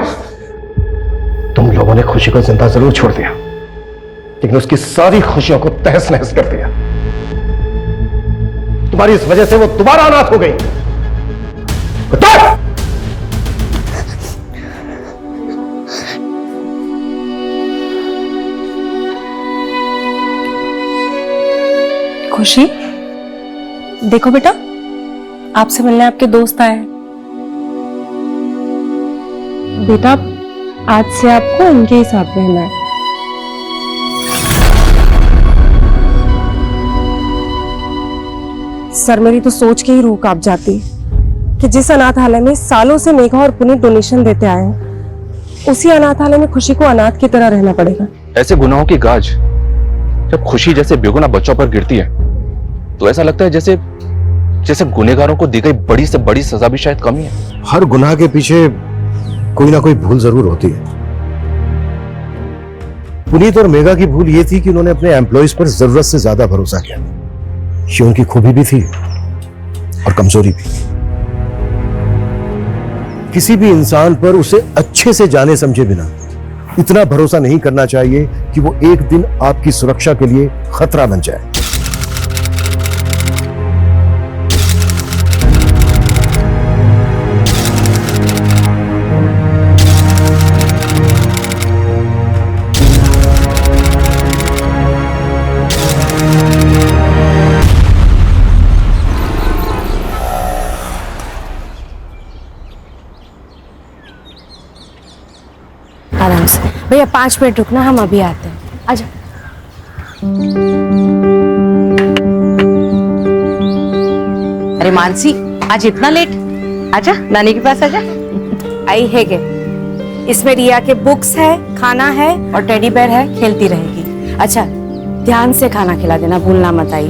Speaker 7: तुम लोगों ने खुशी को जिंदा जरूर छोड़ दिया, लेकिन उसकी सारी खुशियों को तहस नहस कर दिया। तुम्हारी इस वजह से वो दोबारा अनाथ हो गई।
Speaker 9: खुशी, देखो बेटा, आपसे मिलने आपके दोस्त आए हैं। बेटा, आज से आपको इनके ही साथ रहना है। सर, मेरी तो सोच के ही रूह कांप जाती कि जिस अनाथालय में सालों से मेघा और पुनीत डोनेशन देते आए हैं, उसी अनाथालय में खुशी को अनाथ की तरह रहना पड़ेगा।
Speaker 6: ऐसे गुनाहों की गाज जब खुशी जैसे बेगुनाह बच्चों पर गिरती है तो ऐसा लगता है जैसे जैसे गुनहगारों को दी गई बड़ी से बड़ी सजा भी शायद कम ही है।
Speaker 7: हर गुनाह के पीछे कोई ना कोई भूल जरूर होती है। पुनीत और मेघा की भूल ये थी कि उन्होंने अपने एम्प्लॉइज पर जरूरत से ज्यादा भरोसा किया। ये उनकी खूबी भी थी और कमजोरी भी। किसी भी इंसान पर उसे अच्छे से जाने समझे बिना इतना भरोसा नहीं करना चाहिए कि वो एक दिन आपकी सुरक्षा के लिए खतरा बन जाए।
Speaker 13: आराम से भैया, 5 मिनट रुकना, हम अभी आते हैं। आजा।
Speaker 21: अरे मानसी, आज इतना लेट? आजा, नानी के पास आजा।
Speaker 13: आई है के इसमें रिया के बुक्स है, खाना है और टेडी बेयर है, खेलती रहेगी। अच्छा, ध्यान से खाना खिला देना, भूलना मत। आई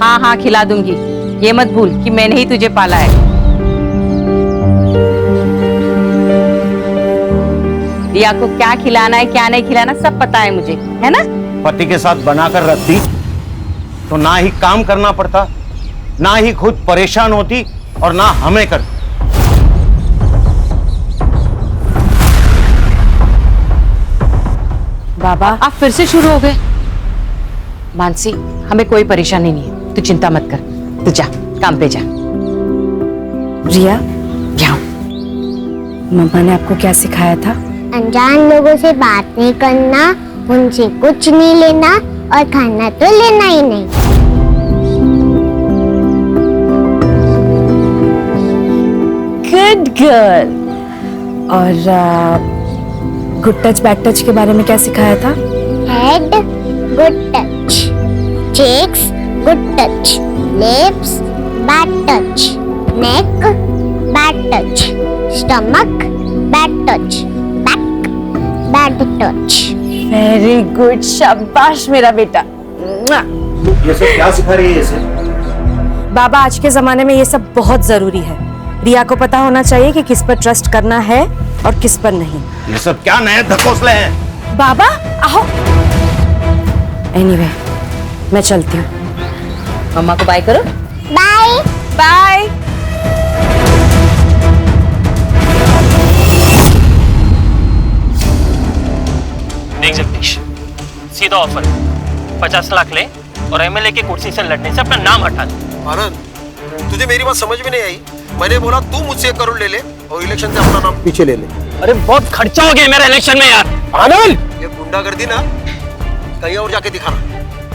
Speaker 21: हाँ हाँ, खिला दूंगी। ये मत भूल कि मैंने ही तुझे पाला है। रिया को क्या खिलाना है, क्या नहीं खिलाना, सब पता है मुझे, है ना?
Speaker 16: पति के साथ बनाकर रखती तो ना ही काम करना पड़ता, ना ही खुद परेशान होती और ना हमें कर।
Speaker 21: बाबा, आप फिर से शुरू हो गए। मानसी, हमें कोई परेशानी नहीं है, तू चिंता मत कर। तू जा, काम पे जा।
Speaker 13: रिया,
Speaker 21: जाओ।
Speaker 13: मम्मा ने आपको क्या सिखाया था?
Speaker 5: अनजान लोगों से बात नहीं करना, उनसे कुछ नहीं लेना और खाना तो लेना ही नहीं।
Speaker 13: Good girl. और गुड टच बैड टच के बारे में क्या सिखाया था?
Speaker 5: Head good touch, cheeks good touch, lips bad touch, neck bad touch, stomach bad touch, bad touch.
Speaker 13: Very good, शाबाश मेरा बेटा।
Speaker 16: ये सब क्या सिखा रही है इसे?
Speaker 13: बाबा, आज के जमाने में ये सब बहुत जरूरी है। रिया को पता होना चाहिए कि किस पर ट्रस्ट करना है और किस पर नहीं।
Speaker 16: ये सब क्या नए धकोसले हैं?
Speaker 13: बाबा आओ। एनीवे, मैं चलती हूँ।
Speaker 21: मम्मा को बाय करो।
Speaker 5: Bye
Speaker 13: bye.
Speaker 22: देख जगदीश, सीधा ऑफर, 50 लाख ले और एमएलए की कुर्सी से लड़ने से अपना नाम हटा दे।
Speaker 7: आनंद, तुझे मेरी बात समझ में नहीं आई। मैंने बोला तू मुझसे 1 करोड़ ले ले और इलेक्शन से अपना नाम पीछे ले ले।
Speaker 22: अरे बहुत खर्चा हो गया मेरा इलेक्शन में यार।
Speaker 7: आनंद, ये गुंडागर्दी ना कहीं और जाके दिखाना,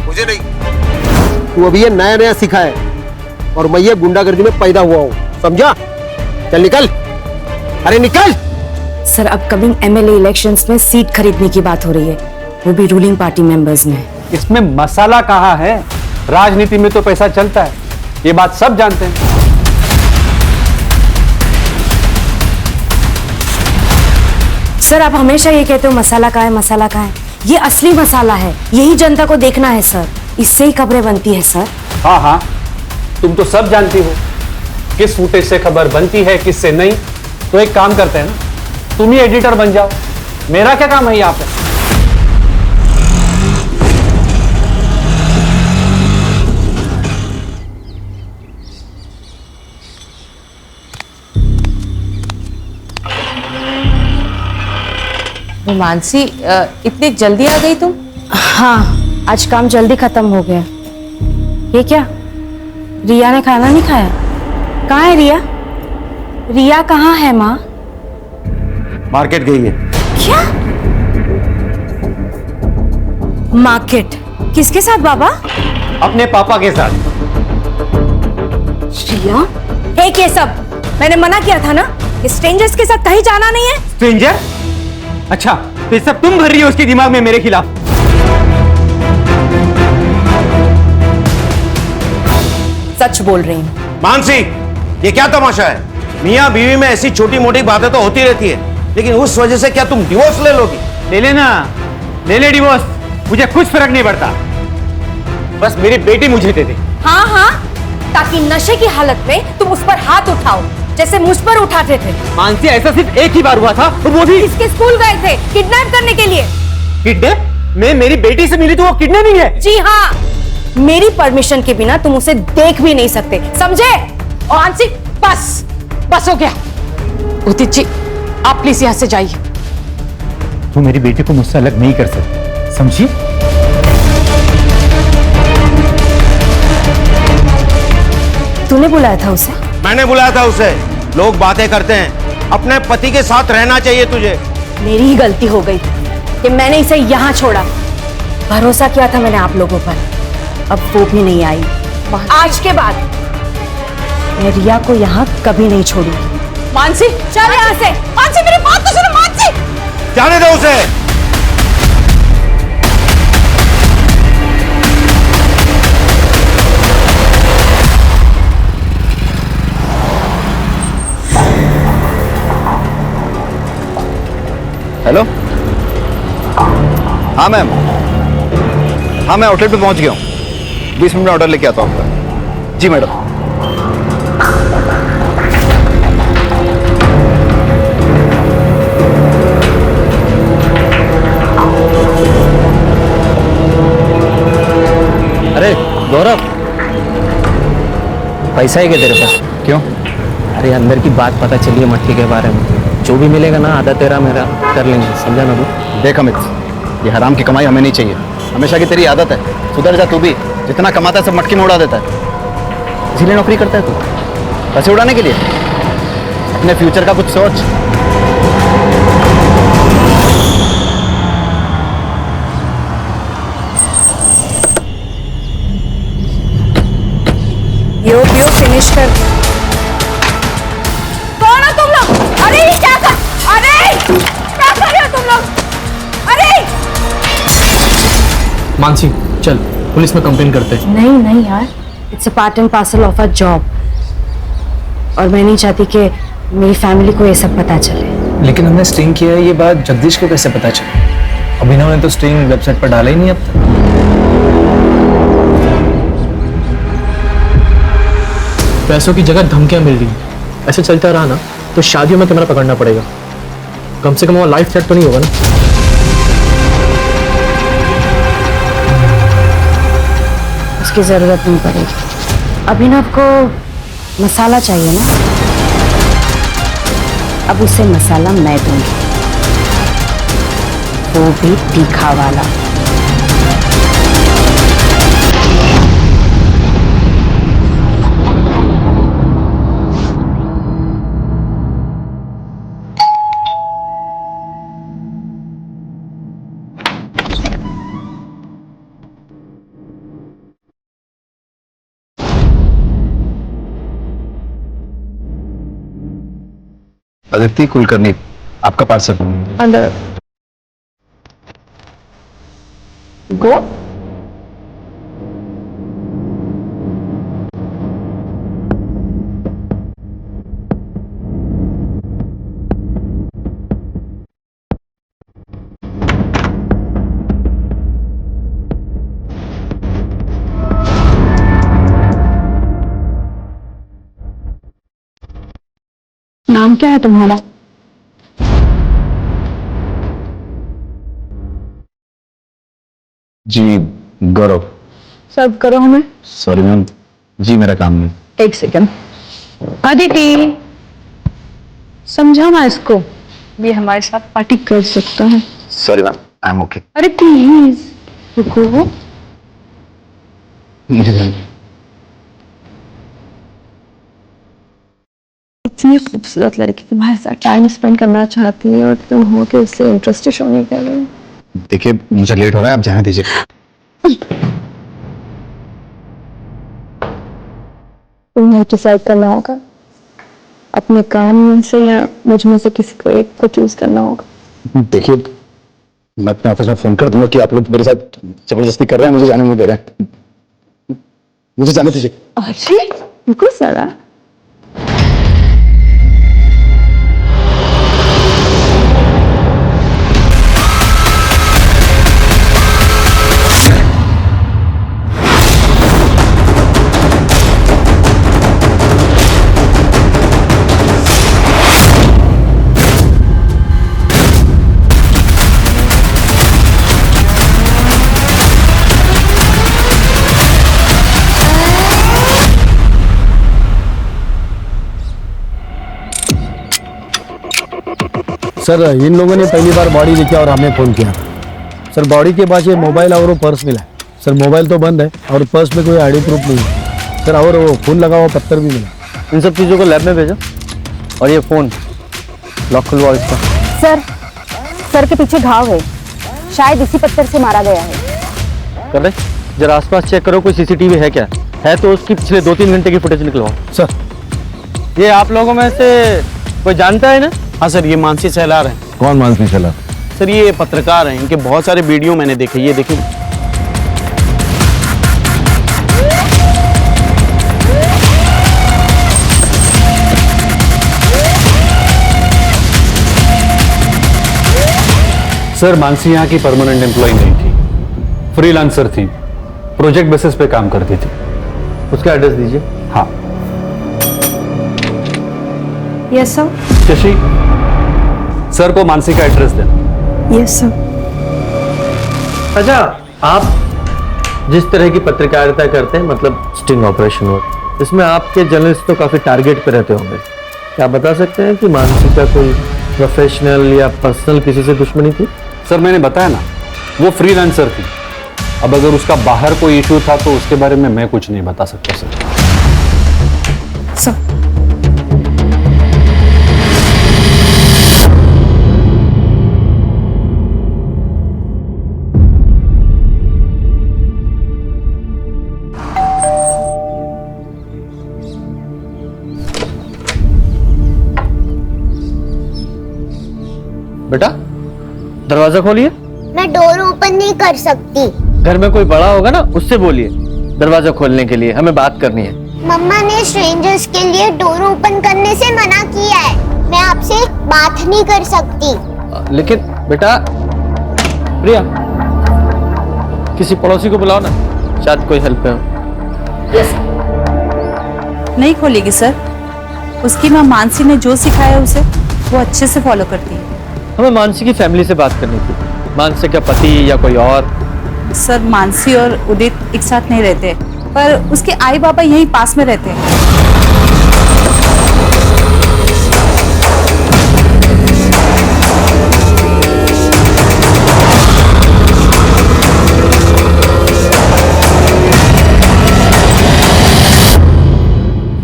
Speaker 7: मुझे नहीं। तू अभी ये नया नया सीखा है और मैं ये गुंडागर्दी में पैदा हुआ हूँ, समझा? चल निकल, अरे निकल।
Speaker 13: सर, अपकमिंग एमएलए इलेक्शंस में सीट खरीदने की बात हो रही है, वो भी रूलिंग पार्टी मेंबर्स में।
Speaker 10: इसमें मसाला कहाँ है? राजनीति में तो पैसा चलता है, ये बात सब जानते हैं।
Speaker 13: सर, आप हमेशा ये कहते हो मसाला कहाँ है, मसाला कहाँ है। ये असली मसाला है, यही जनता को देखना है सर, इससे ही खबरें बनती है सर।
Speaker 10: हाँ हाँ, तुम तो सब जानती हो किस फुटेज से खबर बनती है, किससे नहीं। तो एक काम करते हैं ना, तुम ही एडिटर बन जाओ, मेरा क्या काम है यहाँ पे?
Speaker 21: वो मानसी, इतनी जल्दी आ गई तुम?
Speaker 13: हाँ, आज काम जल्दी खत्म हो गया। ये क्या, रिया ने खाना नहीं खाया? कहाँ है रिया? रिया कहाँ है माँ?
Speaker 16: मार्केट गई है।
Speaker 13: क्या मार्केट? किसके साथ बाबा?
Speaker 16: अपने पापा के साथ।
Speaker 13: रिया, एक ये सब मैंने मना किया था ना कि स्ट्रेंजर्स के साथ कहीं जाना नहीं है।
Speaker 16: स्ट्रेंजर? अच्छा, तो ये सब तुम भर रही हो उसके दिमाग में मेरे खिलाफ।
Speaker 13: सच बोल रही हूँ।
Speaker 4: मानसी, ये क्या तमाशा है? मियाँ बीवी में ऐसी छोटी मोटी बातें तो होती रहती है, लेकिन उस वजह से क्या तुम डिवोर्स ले लोगी?
Speaker 16: ले लेना, ले ले डिवोर्स, मुझे कुछ फर्क नहीं पड़ता। बस मेरी बेटी मुझे दे दे।
Speaker 13: हाँ हाँ, ताकि नशे की हालत में तुम उस पर हाथ उठाओ जैसे मुझ पर उठाते थे।
Speaker 16: मानसी, ऐसा सिर्फ एक ही बार हुआ था, वो भी
Speaker 13: इसके स्कूल गए थे किडनैप करने के लिए।
Speaker 16: किडनैप? मैं मेरी बेटी से मिली तो वो किडनैपिंग है?
Speaker 13: जी हाँ, मेरी परमिशन के बिना तुम उसे देख भी नहीं सकते, समझे?
Speaker 21: और मानसी, बस बस हो गया। उदित जी, आप प्लीज यहां से जाइए।
Speaker 18: तू मेरी बेटी को मुझसे अलग नहीं कर सकती, समझी?
Speaker 13: तूने बुलाया था उसे?
Speaker 4: मैंने बुलाया था उसे। लोग बातें करते हैं, अपने पति के साथ रहना चाहिए तुझे।
Speaker 13: मेरी ही गलती हो गई कि मैंने इसे यहाँ छोड़ा। भरोसा किया था मैंने आप लोगों पर, अब वो भी नहीं आई। आज के बाद मैं रिया को यहाँ कभी नहीं छोड़ूंगी।
Speaker 21: मानसी,
Speaker 13: चल यहाँ से।
Speaker 21: मानसी, मेरी बात तो सुनो। मानसी,
Speaker 4: जाने दो उसे।
Speaker 8: हेलो, हाँ मैम, हाँ मैं आउटलेट पे पहुंच गया हूँ। 20 मिनट में ऑर्डर लेके आता हूँ आपका। जी मैडम।
Speaker 16: अरे गौरव, पैसा है क्या तेरे पास?
Speaker 8: क्यों?
Speaker 16: अरे अंदर की बात पता चली है मट्टी के बारे में। जो भी मिलेगा ना, आधा तेरा मेरा कर लेंगे, समझा ना तू?
Speaker 8: देख अमित, ये हराम की कमाई हमें नहीं चाहिए। हमेशा की तेरी आदत है, सुधर जा तू भी। जितना कमाता है सब मटकी में उड़ा देता है। इसीलिए नौकरी करता है तू, पैसे उड़ाने के लिए? अपने फ्यूचर का कुछ सोच।
Speaker 13: यो फिनिश कर। कौन हो तुम लोग? अरे ये क्या कर रहे हो तुम लोग? अरे
Speaker 3: मानसी, चल पुलिस में कंप्लेन करते हैं।
Speaker 13: नहीं नहीं यार, it's a part and parcel of a job, और मैं नहीं चाहती कि मेरी फैमिली को ये सब पता चले।
Speaker 3: लेकिन हमने स्टिंग किया है, ये बात जगदीश को कैसे पता चली? अभिनव ने तो स्टिंग वेबसाइट पर डाला ही नहीं अब तक। पैसों की जगह धमकियां मिल रही हैं। ऐसे चलता रहा ना तो शादियों में कैमरा पकड़ना पड़ेगा। कम से कम वो लाइफ थ्रेट तो नहीं होगा ना?
Speaker 13: उसकी जरूरत नहीं पड़ेगी। अभिनव को मसाला चाहिए ना, अब उसे मसाला मैं दूंगी, वो भी तीखा वाला।
Speaker 8: अदिति कुलकर्णी, आपका पार्सल।
Speaker 9: अंदर गो। नाम क्या है तुम्हारा?
Speaker 8: जी गौरव।
Speaker 9: सर्व करो हमें।
Speaker 8: सॉरी मैम, जी मेरा काम नहीं।
Speaker 9: एक सेकंड। अदिति, समझाना इसको,
Speaker 12: भी हमारे साथ पार्टी कर सकता है।
Speaker 16: Sorry ma'am, I am okay.
Speaker 12: अरे प्लीज रुको। इतनी खूबसूरत लड़की तुम्हारे साथ टाइम स्पेंड करना चाहती है और तुम हो के उससे इंटरेस्टेड शो नहीं कर रहे हो।
Speaker 18: देखिए मुझे लेट हो रहा है, आप जाने दीजिए।
Speaker 12: तुम्हें डिसाइड करना होगा अपने काम में से या मुझ में से किसी को एक को चूज करना होगा।
Speaker 18: देखिए मैं अपने ऑफिस में फोन कर दूंगा कि आप लोग मेरे साथ जबरदस्ती कर रहे हैं, मुझे जाने नहीं दे रहे हैं। मुझे जाने दीजिए।
Speaker 12: अरे रुको सारा।
Speaker 16: सर इन लोगों ने पहली बार बॉडी लेके और हमें फोन किया था। सर बॉडी के पास ये मोबाइल और वो पर्स मिला। सर मोबाइल तो बंद है और पर्स में कोई आईडी प्रूफ नहीं है सर, और वो खून लगा हुआ पत्थर भी मिला।
Speaker 10: इन सब चीज़ों को लैब में भेजो और ये फ़ोन लॉक खुलवाओ इसका।
Speaker 13: सर के पीछे घाव है, शायद इसी पत्थर से मारा गया है।
Speaker 10: कर ले, जरा आसपास चेक करो कोई सीसीटीवी है क्या, है तो उसकी पिछले 2-3 घंटे की फुटेज निकलवाओ।
Speaker 16: सर
Speaker 10: ये आप लोगों में से कोई जानता है ना?
Speaker 4: हाँ सर, ये मानसी सहलार हैं।
Speaker 7: कौन मानसी सहलार?
Speaker 4: सर ये पत्रकार हैं, इनके बहुत सारे वीडियो मैंने देखे, ये देखिए।
Speaker 20: सर मानसी यहाँ की परमानेंट एम्प्लॉय नहीं थी, फ्रीलांसर थी, प्रोजेक्ट बेसिस पे काम करती थी।
Speaker 10: उसका एड्रेस दीजिए।
Speaker 20: हाँ।
Speaker 2: Yes sir.
Speaker 20: शशि, सर को मानसी का एड्रेस देना।
Speaker 2: Yes sir.
Speaker 10: अच्छा, आप जिस तरह की पत्रकारिता करते हैं, मतलब स्टिंग ऑपरेशन वर्क, इसमें आपके जर्नलिस्ट तो काफी टारगेट पे रहते होंगे। क्या आप बता सकते हैं कि मानसी का कोई प्रोफेशनल या पर्सनल किसी से दुश्मनी थी?
Speaker 20: सर मैंने बताया ना, वो फ्रीलांसर थी। अब अगर उसका बाहर कोई इशू था तो उसके बारे में मैं कुछ नहीं बता सकता सर।
Speaker 2: सर
Speaker 10: बेटा दरवाजा खोलिए।
Speaker 5: मैं डोर ओपन नहीं कर सकती।
Speaker 10: घर में कोई बड़ा होगा ना, उससे बोलिए दरवाजा खोलने के लिए, हमें बात करनी है।
Speaker 5: मम्मा ने स्ट्रेंजर्स के लिए डोर ओपन करने से मना किया है। मैं आपसे बात नहीं कर सकती।
Speaker 10: लेकिन बेटा, प्रिया किसी पड़ोसी को बुलाओ ना, शायद कोई हेल्प है।
Speaker 14: नहीं खोलेगी सर, उसकी माँ मानसी ने जो सिखाया उसे वो अच्छे से फॉलो करती है।
Speaker 10: हमें मानसी की फैमिली से बात करनी थी। मानसी का पति या कोई और?
Speaker 14: सर मानसी और उदित एक साथ नहीं रहते, पर उसके आई बाबा यहीं पास में रहते हैं।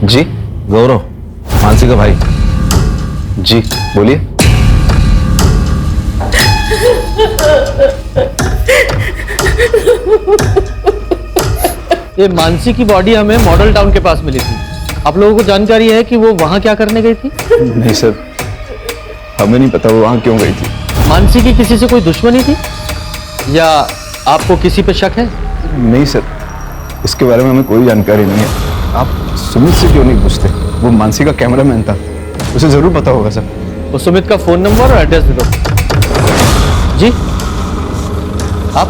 Speaker 1: जी गौरव, मानसी का भाई। जी बोलिए।
Speaker 10: ये मानसी की बॉडी हमें मॉडल टाउन के पास मिली थी। आप लोगों को जानकारी है कि वो वहां क्या करने गई थी?
Speaker 6: नहीं सर, हमें नहीं पता वो वहां क्यों गई थी।
Speaker 10: मानसी की किसी से कोई दुश्मनी थी या आपको किसी पे शक है?
Speaker 6: नहीं सर, इसके बारे में हमें कोई जानकारी नहीं है। आप सुमित से क्यों नहीं पूछते? वो मानसी का कैमरामैन था, उसे जरूर पता होगा सर।
Speaker 10: वो सुमित का फोन नंबर और एड्रेस दे दो। जी आप?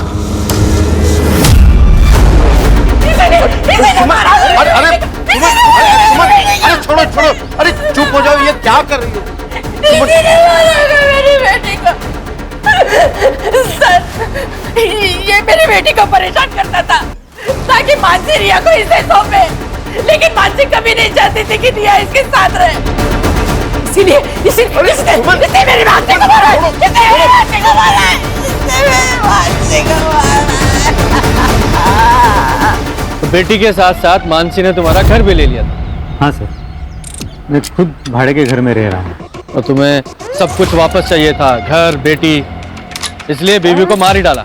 Speaker 4: अरे छोड़ो छोड़ो, अरे चुप हो जाओ, ये क्या कर रही हो?
Speaker 23: मेरी बेटी को सर, ये मेरी बेटी को परेशान करता था ताकि मानसी रिया को इसे सौंपे, लेकिन मानसी कभी नहीं चाहती थी कि रिया इसके साथ रहे। इसीलिए इसने मेरी मानसी को मारा है, इसने मेरी मानसी को मारा है, इसने मेरी मानसी को मारा है।
Speaker 10: तो बेटी के साथ साथ मानसी ने तुम्हारा घर भी ले लिया था?
Speaker 15: हाँ सर, मैं खुद भाड़े के घर में रह रहा हूँ।
Speaker 10: और तुम्हें सब कुछ वापस चाहिए था, घर, बेटी, इसलिए बीवी को मार ही डाला?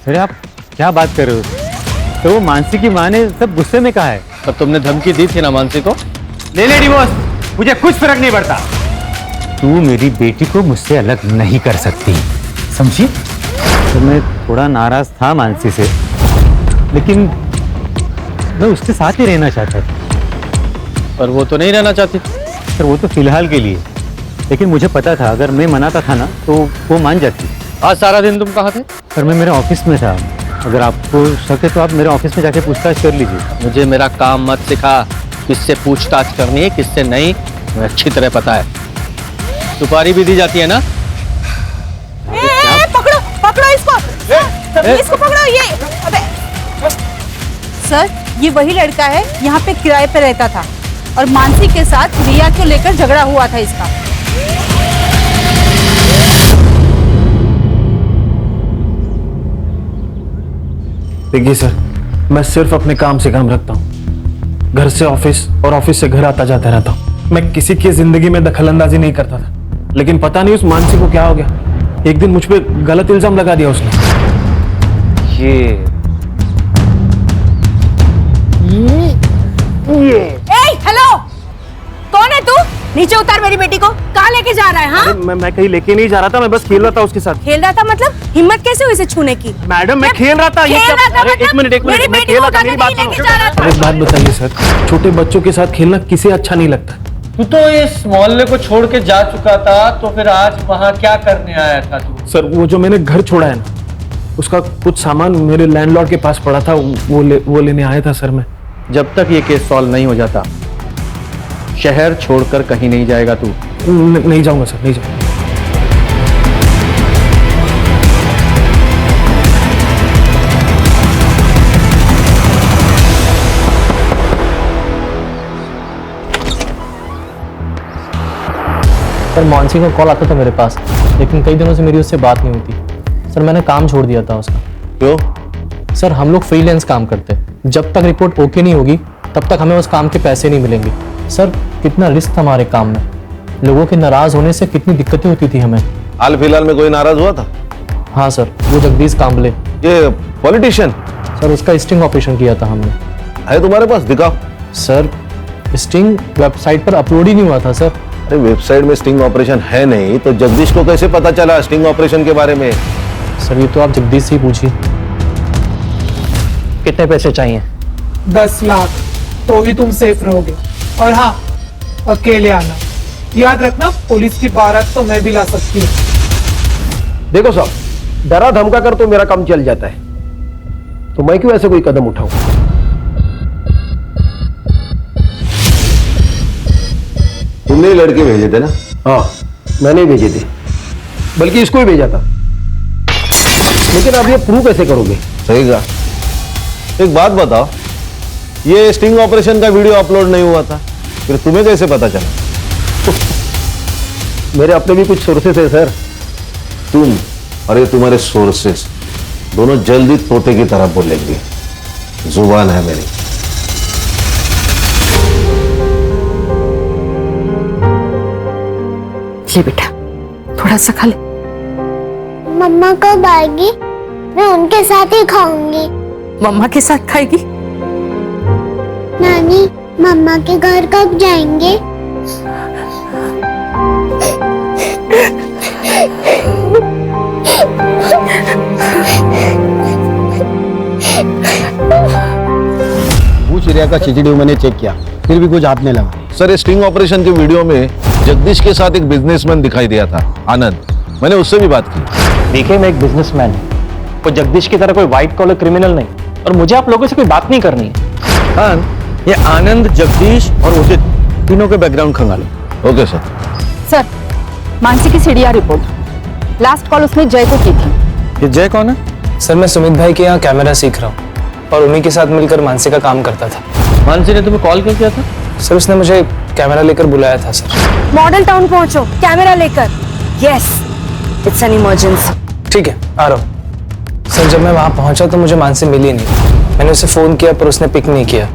Speaker 15: सर आप क्या बात कर रहे हो? तो वो मानसी की माँ ने सब गुस्से में कहा है।
Speaker 10: पर तुमने धमकी दी थी ना मानसी को?
Speaker 15: ले ले डिवोर्स, मुझे कुछ फर्क नहीं पड़ता। तू मेरी बेटी को मुझसे अलग नहीं कर सकती, समझी? तो मैं थोड़ा नाराज था मानसी से, लेकिन मैं उसके साथ ही रहना चाहता था।
Speaker 10: पर वो तो नहीं रहना चाहती।
Speaker 15: सर वो तो फिलहाल के लिए, लेकिन मुझे पता था अगर मैं मनाता था ना तो वो मान जाती।
Speaker 10: आज सारा दिन तुम कहाँ थे?
Speaker 15: सर मैं मेरे ऑफिस में था। अगर आपको शक है तो आप मेरे ऑफिस में जाके पूछताछ कर लीजिए।
Speaker 10: मुझे मेरा काम मत सिखा, किससे पूछताछ करनी है किससे नहीं मुझे अच्छी तरह पता है। सुपारी भी दी जाती है ना?
Speaker 23: पकड़ो पकड़ो इसको, इसको पकड़ो। ये अबे
Speaker 14: सर ये वही लड़का है, यहाँ पे किराए पे रहता था और मानसी के साथ रिया को लेकर झगड़ा हुआ था इसका।
Speaker 16: देखिए सर, मैं सिर्फ अपने काम से काम रखता हूँ। घर से ऑफिस और ऑफिस से घर आता जाता रहता हूँ। मैं किसी की जिंदगी में दखलंदाजी नहीं करता था, लेकिन पता नहीं उस मानसी को क्या हो गया। एक दिन मुझ पे गलत इल्जाम लगा दिया उसने।
Speaker 23: हेलो, कौन है तू? नीचे उतार मेरी बेटी को। कहाँ लेके जा रहा है? हाँ
Speaker 16: मैं कहीं लेके नहीं जा रहा था, मैं बस खेल रहा था उसके साथ।
Speaker 23: खेल रहा था मतलब? हिम्मत कैसे हुई इसे छूने की?
Speaker 16: मैडम मैं खेल रहा था।
Speaker 23: खेल रहा था मतलब?
Speaker 16: एक मिनट
Speaker 23: मेरी
Speaker 16: मैं
Speaker 23: बेटी
Speaker 16: खेल
Speaker 23: को
Speaker 16: रहा था, मेरी बात
Speaker 23: लेके जा रहा था।
Speaker 16: एक बात बताइए सर, छोटे बच्चों के साथ खेलना किसे अच्छा नहीं लगता?
Speaker 10: तू तो इस मोहल्ले को छोड़ के जा चुका था, तो फिर आज वहाँ क्या करने आया था तू?
Speaker 16: सर वो जो मैंने घर छोड़ा है ना, उसका कुछ सामान मेरे लैंडलॉर्ड के पास पड़ा था, वो लेने आया था सर मैं।
Speaker 10: जब तक ये केस सॉल्व नहीं हो जाता शहर छोड़कर कहीं नहीं जाएगा तू?
Speaker 16: नहीं जाऊंगा सर, नहीं जाऊंगा।
Speaker 17: सर मानसी का कॉल आता था मेरे पास, लेकिन कई दिनों से मेरी उससे बात नहीं होती। सर मैंने काम छोड़ दिया था उसका।
Speaker 16: क्यों?
Speaker 17: सर हम लोग फ्रीलांस काम करते हैं, जब तक रिपोर्ट ओके नहीं होगी तब तक हमें उस काम के पैसे नहीं मिलेंगे। सर कितना रिस्क था हमारे काम में, लोगों के नाराज होने से कितनी दिक्कतें होती थी हमें।
Speaker 7: हाल फिलहाल में कोई नाराज हुआ था?
Speaker 17: हाँ सर, वो जगदीश कांबले,
Speaker 7: ये पॉलिटिशियन।
Speaker 17: सर उसका स्टिंग ऑपरेशन किया था हमने।
Speaker 7: है तुम्हारे पास? दिखाओ।
Speaker 17: सर स्टिंग वेबसाइट पर अपलोड ही नहीं हुआ था सर।
Speaker 7: अरे वेबसाइट में स्टिंग ऑपरेशन है नहीं तो जगदीश को कैसे पता चला स्टिंग ऑपरेशन के बारे में?
Speaker 17: सर ये तो आप जगदीश से ही पूछिए। कितने पैसे चाहिए?
Speaker 19: 10 लाख, तो ही तुम सेफ रहोगे। और हाँ, अकेले आना। याद रखना, पुलिस की बारात तो मैं भी ला सकती हूँ।
Speaker 16: देखो साहब, डरा धमका कर तो मेरा काम चल जाता है, तो मैं क्यों ऐसे कोई कदम उठाऊं?
Speaker 7: तुमने ही लड़के भेजे थे ना?
Speaker 16: हाँ मैंने ही भेजे थे, बल्कि इसको ही भेजा था। लेकिन आप ये प्रूव कैसे करोगे?
Speaker 7: सही कहा। एक बात बताओ, ये स्टिंग ऑपरेशन का वीडियो अपलोड नहीं हुआ था, फिर तुम्हें कैसे पता चला?
Speaker 16: मेरे अपने भी कुछ सोर्सेस है सर।
Speaker 7: तुम और ये तुम्हारे सोर्सेस दोनों जल्दी तोते की तरह बोलेंगे। जुबान है मेरी।
Speaker 23: ले बेटा, थोड़ा सा खा ले।
Speaker 5: मम्मा कब आएगी? मैं उनके साथ ही खाऊंगी।
Speaker 23: मम्मा के साथ खाएगी?
Speaker 5: नानी, मम्मा के घर कब जाएंगे?
Speaker 16: पूछ रिया का खिचड़ी मैंने चेक किया, फिर भी कुछ हाथ नहीं लगा।
Speaker 7: सर ये स्टिंग ऑपरेशन के वीडियो में जगदीश के साथ एक बिजनेसमैन दिखाई दिया था, आनंद। मैंने उससे भी बात की।
Speaker 17: देखिए मैं एक बिजनेसमैन हूँ, वो जगदीश की तरह कोई व्हाइट कॉलर क्रिमिनल नहीं, और मुझे आप लोगों से कोई बात नहीं करनी है।
Speaker 16: हाँ, ये आनंद, जगदीश और उदित तीनों के बैकग्राउंड खंगालो।
Speaker 7: Okay sir.
Speaker 14: सर मानसी की सीडीआर रिपोर्ट, लास्ट कॉल उसने जय को की थी।
Speaker 16: ये जय कौन है?
Speaker 17: सर मैं सुमित भाई के यहाँ कैमरा सीख रहा हूँ और उन्हीं के साथ मिलकर मानसी का काम करता था।
Speaker 10: मानसी ने तुम्हें कॉल क्यों किया था?
Speaker 3: सर उसने मुझे कैमरा लेकर बुलाया था सर।
Speaker 14: मॉडल टाउन पहुंचो कैमरा लेकर। Yes, it's an emergency.
Speaker 3: ठीक है, आ रहा हूँ। सर जब मैं वहाँ पहुंचा तो मुझे मानसी मिली नहीं। मैंने उसे फोन किया पर उसने पिक नहीं किया।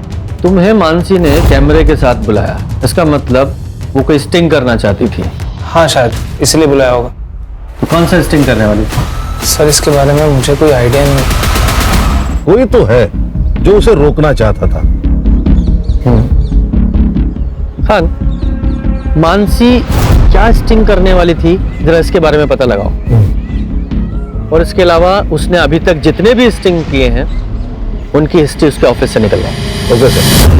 Speaker 17: तुम्हें मानसी ने कैमरे के साथ बुलाया, इसका मतलब वो कोई स्टिंग करना चाहती थी।
Speaker 3: हाँ शायद इसलिए बुलाया होगा।
Speaker 17: तो कौन सा स्टिंग करने वाली?
Speaker 3: सर इसके बारे में मुझे कोई आइडिया नहीं।
Speaker 7: कोई तो है जो उसे रोकना चाहता था।
Speaker 17: खान, मानसी क्या स्टिंग करने वाली थी, जरा इसके बारे में पता लगाओ। और इसके अलावा उसने अभी तक जितने भी स्टिंग किए हैं उनकी हिस्ट्री उसके ऑफिस से निकलवाओ।
Speaker 7: Okay sir.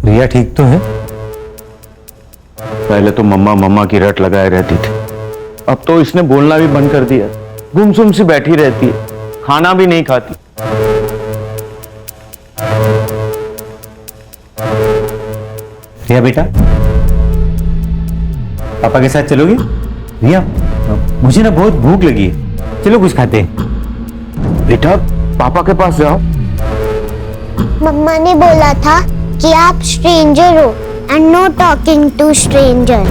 Speaker 15: रिया ठीक तो है?
Speaker 4: पहले तो मम्मा मम्मा की रट लगाए रहती थी, अब तो इसने बोलना भी बंद कर दिया। गुमसुम सी बैठी रहती है, खाना भी नहीं खाती।
Speaker 15: रिया बेटा, पापा के साथ चलोगी? रिया, मुझे ना बहुत भूख लगी है, चलो कुछ खाते हैं।
Speaker 4: बेटा पापा के पास जाओ।
Speaker 5: मम्मा ने बोला था कि आप स्ट्रेंजर हो and no talking to stranger.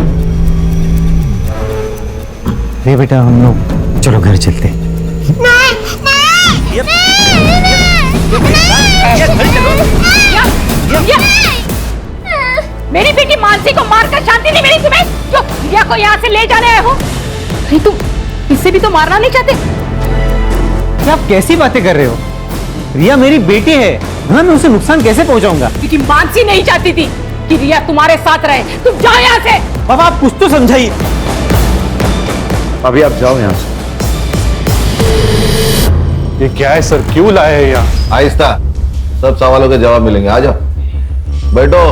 Speaker 15: Riya बेटा, हम लोग चलो घर चलते हैं।
Speaker 14: मेरी बेटी मानसी को मारकर शांति नहीं मिली तुम्हें, जो रिया को यहाँ से ले जाने आए हो। अरे तुम इससे भी तो मारना नहीं चाहते?
Speaker 15: आप कैसी बातें कर रहे हो? रिया मेरी बेटी है, मैं उसे नुकसान कैसे पहुंचाऊंगा?
Speaker 14: क्योंकि मानसी नहीं चाहती थी कि रिया तुम्हारे साथ रहे। तुम जाओ यहाँ से।
Speaker 15: पापा आप कुछ तो समझाइए।
Speaker 4: अभी आप जाओ यहाँ से।
Speaker 20: ये क्या है सर, क्यों लाए हैं यहाँ?
Speaker 7: आहिस्ता, सब सवालों के जवाब मिलेंगे। आ जाओ, बैठो।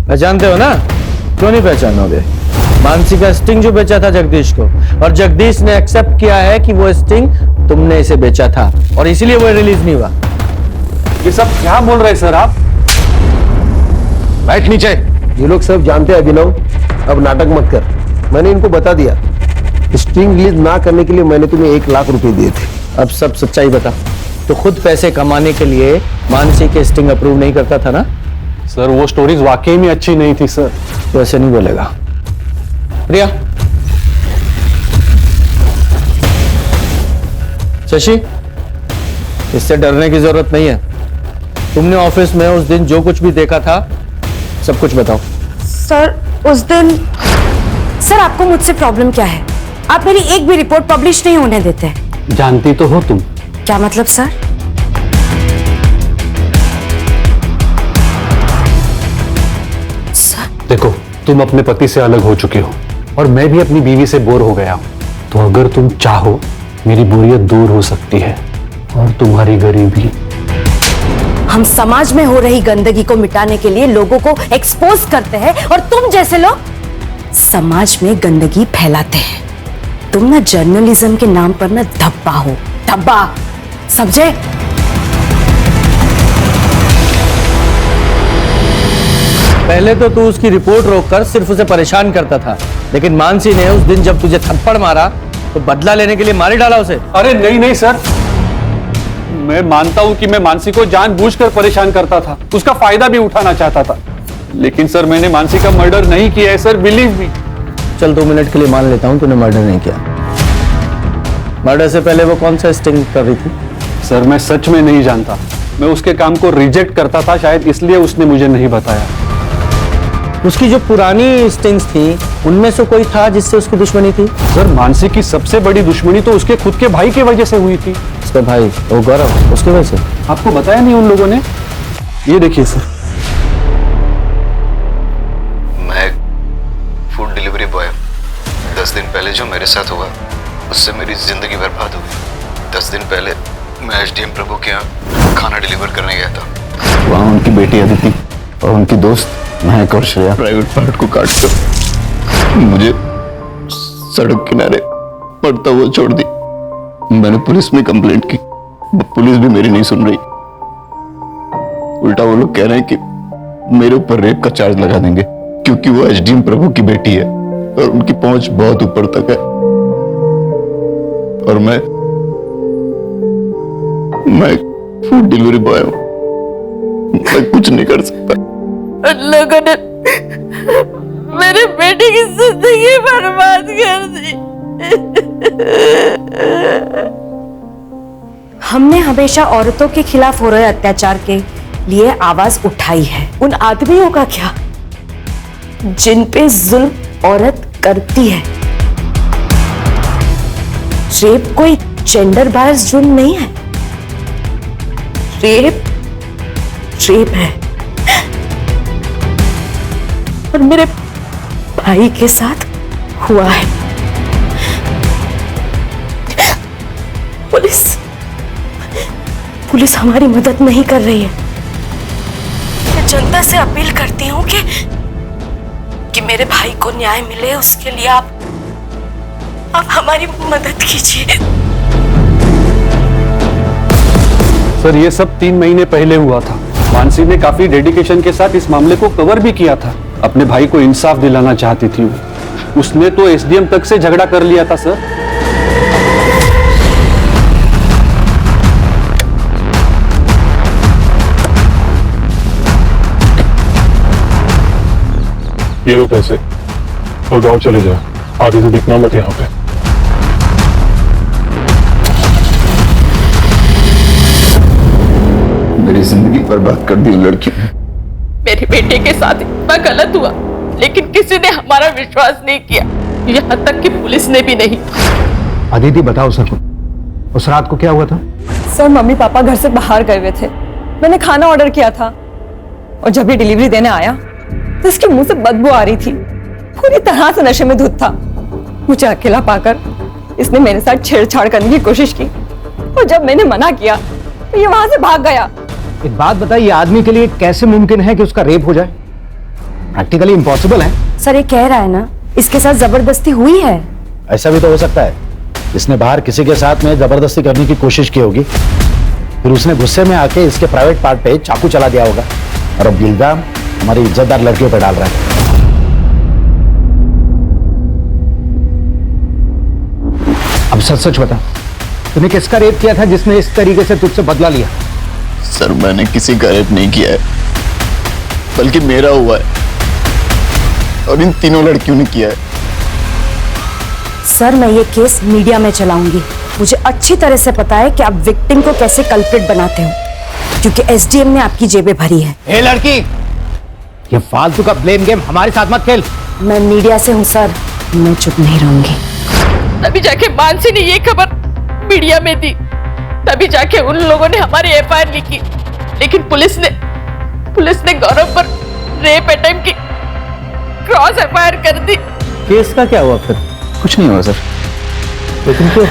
Speaker 17: पहचानते हो ना? क्यों नहीं पहचानोगे? मानसी का स्टिंग जो बेचा था जगदीश को, और जगदीश ने एक्सेप्ट किया है कि वो स्टिंग तुमने इसे बेचा था और इसीलिए वो रिलीज नहीं हुआ।
Speaker 20: ये सब क्या बोल रहे हैं सर आप?
Speaker 7: बैठ नीचे। ये लोग सब जानते हैं अभिनव, अब नाटक मत कर। मैंने इनको बता दिया, स्टिंग रिलीज ना करने के लिए मैंने तुम्हें 1 लाख रुपए दिए थे।
Speaker 17: अब सब सच्चाई बता। तो खुद पैसे कमाने के लिए मानसी के स्टिंग अप्रूव नहीं करता था ना?
Speaker 20: सर वो स्टोरीज वाकई में अच्छी नहीं थी सर।
Speaker 17: तो ऐसे नहीं बोलेगा। रिया, शशि, इससे डरने की जरूरत नहीं है। तुमने ऑफिस में उस दिन जो कुछ भी देखा था सब कुछ बताओ।
Speaker 14: सर उस दिन, सर आपको मुझसे प्रॉब्लम क्या है? आप मेरी एक भी रिपोर्ट पब्लिश नहीं होने देते।
Speaker 20: जानती तो हो तुम।
Speaker 14: क्या मतलब सर?
Speaker 20: देखो, तुम अपने पति से अलग हो चुके हो और मैं भी अपनी बीवी से बोर हो गया हूं। तो अगर तुम चाहो मेरी बोरियत दूर हो सकती है और तुम्हारी गरीबी।
Speaker 14: हम समाज में हो रही गंदगी को मिटाने के लिए लोगों को एक्सपोज करते हैं और तुम जैसे लोग समाज में गंदगी फैलाते हैं। तुम ना जर्नलिज्म के नाम पर ना धब्बा हो, धब्बा, समझे?
Speaker 17: पहले तो तू उसकी रिपोर्ट रोककर सिर्फ उसे परेशान करता था, लेकिन मानसी ने उस दिन जब तुझे थप्पड़ मारा तो बदला लेने के लिए मार ही डाला उसे।
Speaker 20: अरे नहीं नहीं सर, मैं मानता हूं कि मैं मानसी को जानबूझकर परेशान करता था, उसका फायदा भी उठाना चाहता था, लेकिन सर मैंने मानसी का मर्डर नहीं किया है सर, बिलीव मी।
Speaker 17: चल 2 मिनट के लिए मान लेता हूं तूने मर्डर नहीं किया। मर्डर से पहले वो कौन सा स्टिंग कर रही थी?
Speaker 20: सर मैं सच में नहीं जानता, मैं उसके काम को रिजेक्ट करता था, शायद इसलिए उसने मुझे नहीं बताया।
Speaker 17: उसकी जो पुरानी स्टिंग्स थी उनमें से कोई था जिससे उसकी दुश्मनी थी?
Speaker 20: सर मानसी की सबसे बड़ी दुश्मनी तो उसके खुद के भाई की वजह से हुई थी।
Speaker 17: उसके भाई, वो गौरव, उसकी वजह से?
Speaker 20: आपको बताया नहीं उन लोगों ने? ये देखिए सर।
Speaker 8: मैं फूड डिलीवरी बॉय, 10 दिन पहले जो मेरे साथ हुआ उससे मेरी जिंदगी बर्बाद हो गई। 10 दिन पहले मैं एसडीएम प्रभु के यहाँ खाना डिलीवर करने गया था। वहाँ उनकी बेटी अदिति और उनकी दोस्त महक और श्रेया प्राइवेट पार्ट को काट कर मुझे सड़क किनारे
Speaker 4: पढ़ता हुआ छोड़ दी। मैंने पुलिस में कंप्लेंट की, पुलिस भी मेरी नहीं सुन रही। उल्टा वो लोग कह रहे हैं कि मेरे ऊपर रेप का चार्ज लगा देंगे क्योंकि वो एसडीएम प्रभु की बेटी है और उनकी पहुंच बहुत ऊपर तक है। और मैं फूड डिलीवरी बॉय हूं, मैं कुछ नहीं कर सकता।
Speaker 23: उन लोगों ने मेरे बेटे की जिंदगी बर्बाद कर दी।
Speaker 14: हमने हमेशा औरतों के खिलाफ हो रहे अत्याचार के लिए आवाज उठाई है। उन आदमियों का क्या जिन पे जुल्म औरत करती है? रेप कोई जेंडर बायस जुर्म नहीं है। रेप है। और मेरे भाई के साथ हुआ है। पुलिस हमारी मदद नहीं कर रही है। मैं जनता से अपील करती हूँ कि मेरे भाई को न्याय मिले, उसके लिए आप हमारी मदद कीजिए।
Speaker 20: सर ये सब 3 महीने पहले हुआ था। मानसी ने काफी डेडिकेशन के साथ इस मामले को कवर भी किया था। अपने भाई को इंसाफ दिलाना चाहती थी वो। उसने तो एसडीएम तक से झगड़ा कर लिया था सर।
Speaker 7: ये लो पैसे और गाँव चले जाओ, आगे से दिखना मत यहाँ पे।
Speaker 4: मेरी जिंदगी बर्बाद कर दी लड़की ने।
Speaker 23: मेरे बेटे के साथ इतना गलत हुआ, लेकिन किसी ने हमारा विश्वास नहीं किया, यहाँ तक कि पुलिस ने भी नहीं।
Speaker 18: अदिति बताओ सर को, उस रात को क्या हुआ था?
Speaker 9: सर मम्मी पापा घर से बाहर गए हुए थे। मैंने खाना ऑर्डर किया था और जब ये डिलीवरी देने आया तो इसके मुंह से बदबू आ रही थी। पूरी तरह से नशे में धुत था। मुझे अकेला पाकर इसने मेरे साथ छेड़छाड़ करने की कोशिश की और जब मैंने मना किया तो ये वहां से भाग गया।
Speaker 18: एक बात बताइए, आदमी के लिए कैसे मुमकिन है कि उसका रेप हो जाए? प्रैक्टिकली इम्पॉसिबल है।
Speaker 14: सर ये कह रहा है ना इसके साथ जबरदस्ती हुई है।
Speaker 16: ऐसा भी तो हो सकता है, इसने बाहर किसी के साथ में जबरदस्ती करने की कोशिश की होगी, फिर उसने गुस्से में आके इसके प्राइवेट पार्ट पे चाकू चला दिया होगा और अब इल्जाम हमारी इज्जतदार लड़कियों पे डाल रहा है। अब सच सच बता, तूने किसका रेप किया था जिसने इस तरीके से तुझसे बदला लिया?
Speaker 4: सर मैंने किसी का रेप नहीं किया है, बल्कि मेरा हुआ है और इन तीनों लड़कियों ने किया है।
Speaker 14: सर मैं ये केस मीडिया में चलाऊंगी। मुझे अच्छी तरह से पता है कि आप विक्टिम को कैसे कल्प्रिट बनाते हो, क्योंकि एसडीएम ने आपकी जेबें भरी है।
Speaker 18: ए लड़की, ये फालतू का ब्लेम गेम हमारे साथ मत खेल।
Speaker 14: मैं मीडिया से हूँ सर, मैं चुप नहीं रहूंगी।
Speaker 23: तभी जाके मानसी ने ये खबर मीडिया में दी, तभी जाके उन लोगों ने हमारी एफआईआर लिखी, लेकिन पुलिस ने गौरव पर रेप अटेम्प्ट की क्रॉस एफआईआर कर दी।
Speaker 15: केस का क्या हुआ फिर?
Speaker 4: कुछ नहीं हुआ सर।
Speaker 15: लेकिन क्यों?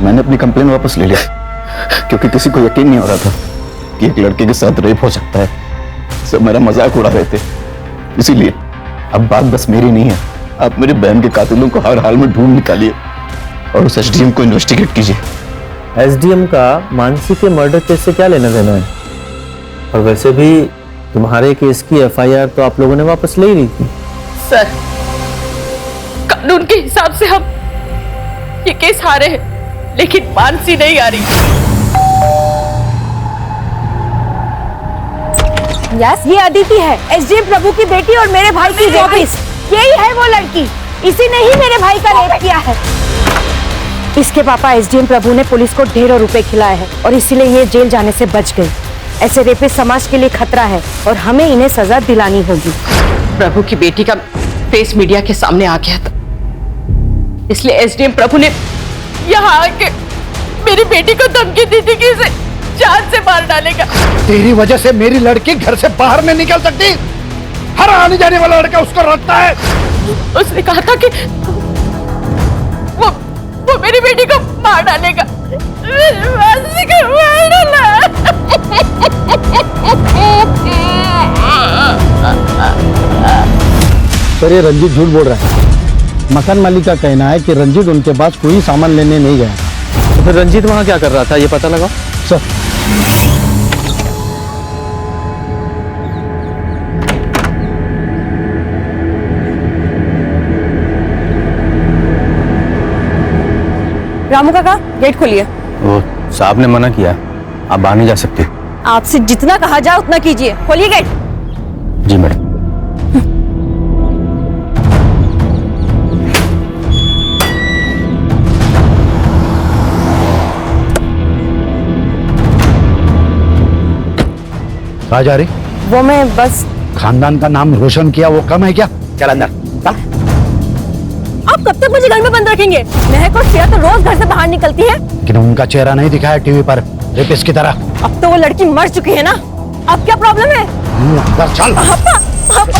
Speaker 4: मैंने अपनी कंप्लेन वापस ले लिया क्योंकि किसी को यकीन नहीं हो रहा था कि एक लड़के के साथ रेप हो सकता है। सब मेरा मजाक उड़ा रहे थे, इसीलिए अब बात बस मेरी नहीं है। आप मेरी बहन के कातिलों को हर हाल में ढूंढ निकालिए और उस एसडीएम को इन्वेस्टिगेट कीजिए।
Speaker 10: एसडीएम का मानसी के मर्डर केस से क्या लेना देना है? और वैसे भी तुम्हारे केस की एफआईआर तो आप लोगों ने वापस ले ही ली थी।
Speaker 23: सर कानून के हिसाब से हम ये केस हारे हैं, लेकिन मानसी नहीं आ रही।
Speaker 14: यस, ये अदिति है, एसडीएम प्रभु की बेटी और मेरे भाई की वापिस। यही है वो लड़की, इसी ने ही मेरे भाई का रेप किया है। इसके पापा एसडीएम प्रभु ने पुलिस को ढेरों रुपए खिलाए हैं और इसीलिए ये जेल जाने से बच गई। ऐसे रेपिस्ट समाज के लिए खतरा है और हमें इन्हें सजा दिलानी होगी।
Speaker 23: प्रभु की बेटी का फेस मीडिया के सामने आ गया था, इसलिए एसडीएम प्रभु ने यहाँ आके मेरी बेटी को धमकी दी थी कि इसे जान से मार डालेगा।
Speaker 16: तेरी वजह से मेरी लड़की घर से बाहर नहीं निकल सकती। हर आने जाने वाला लड़का उसको रखता है।
Speaker 23: उसने कहा था कि वो मेरी बेटी को मार डालेगा। मेरी मानसी को मार डाला।
Speaker 16: सर ये रंजीत झूठ बोल रहा है। मकान मालिक का कहना है कि रंजीत उनके पास कोई सामान लेने नहीं गया था।
Speaker 17: तो फिर रंजीत वहां क्या कर रहा था, ये पता लगाओ।
Speaker 16: सर,
Speaker 9: रामू काका गेट खोलिए।
Speaker 18: वो साहब ने मना किया, आप बाहर नहीं जा सकते।
Speaker 9: आपसे जितना कहा जाए उतना कीजिए, खोलिए गेट।
Speaker 18: जी मैडम।
Speaker 16: कहाँ जा रही?
Speaker 9: वो मैं बस।
Speaker 16: खानदान का नाम रोशन किया वो कम है क्या? चल अंदर चल।
Speaker 9: आप कब तक मुझे घर में बंद रखेंगे? महक और श्रेया तो रोज घर से बाहर निकलती है।
Speaker 16: लेकिन उनका चेहरा नहीं दिखाया टीवी पर रेपिस्ट की तरह।
Speaker 9: अब तो वो लड़की मर चुकी है ना, अब क्या प्रॉब्लम है?
Speaker 16: अंदर चल।
Speaker 9: पापा, पापा।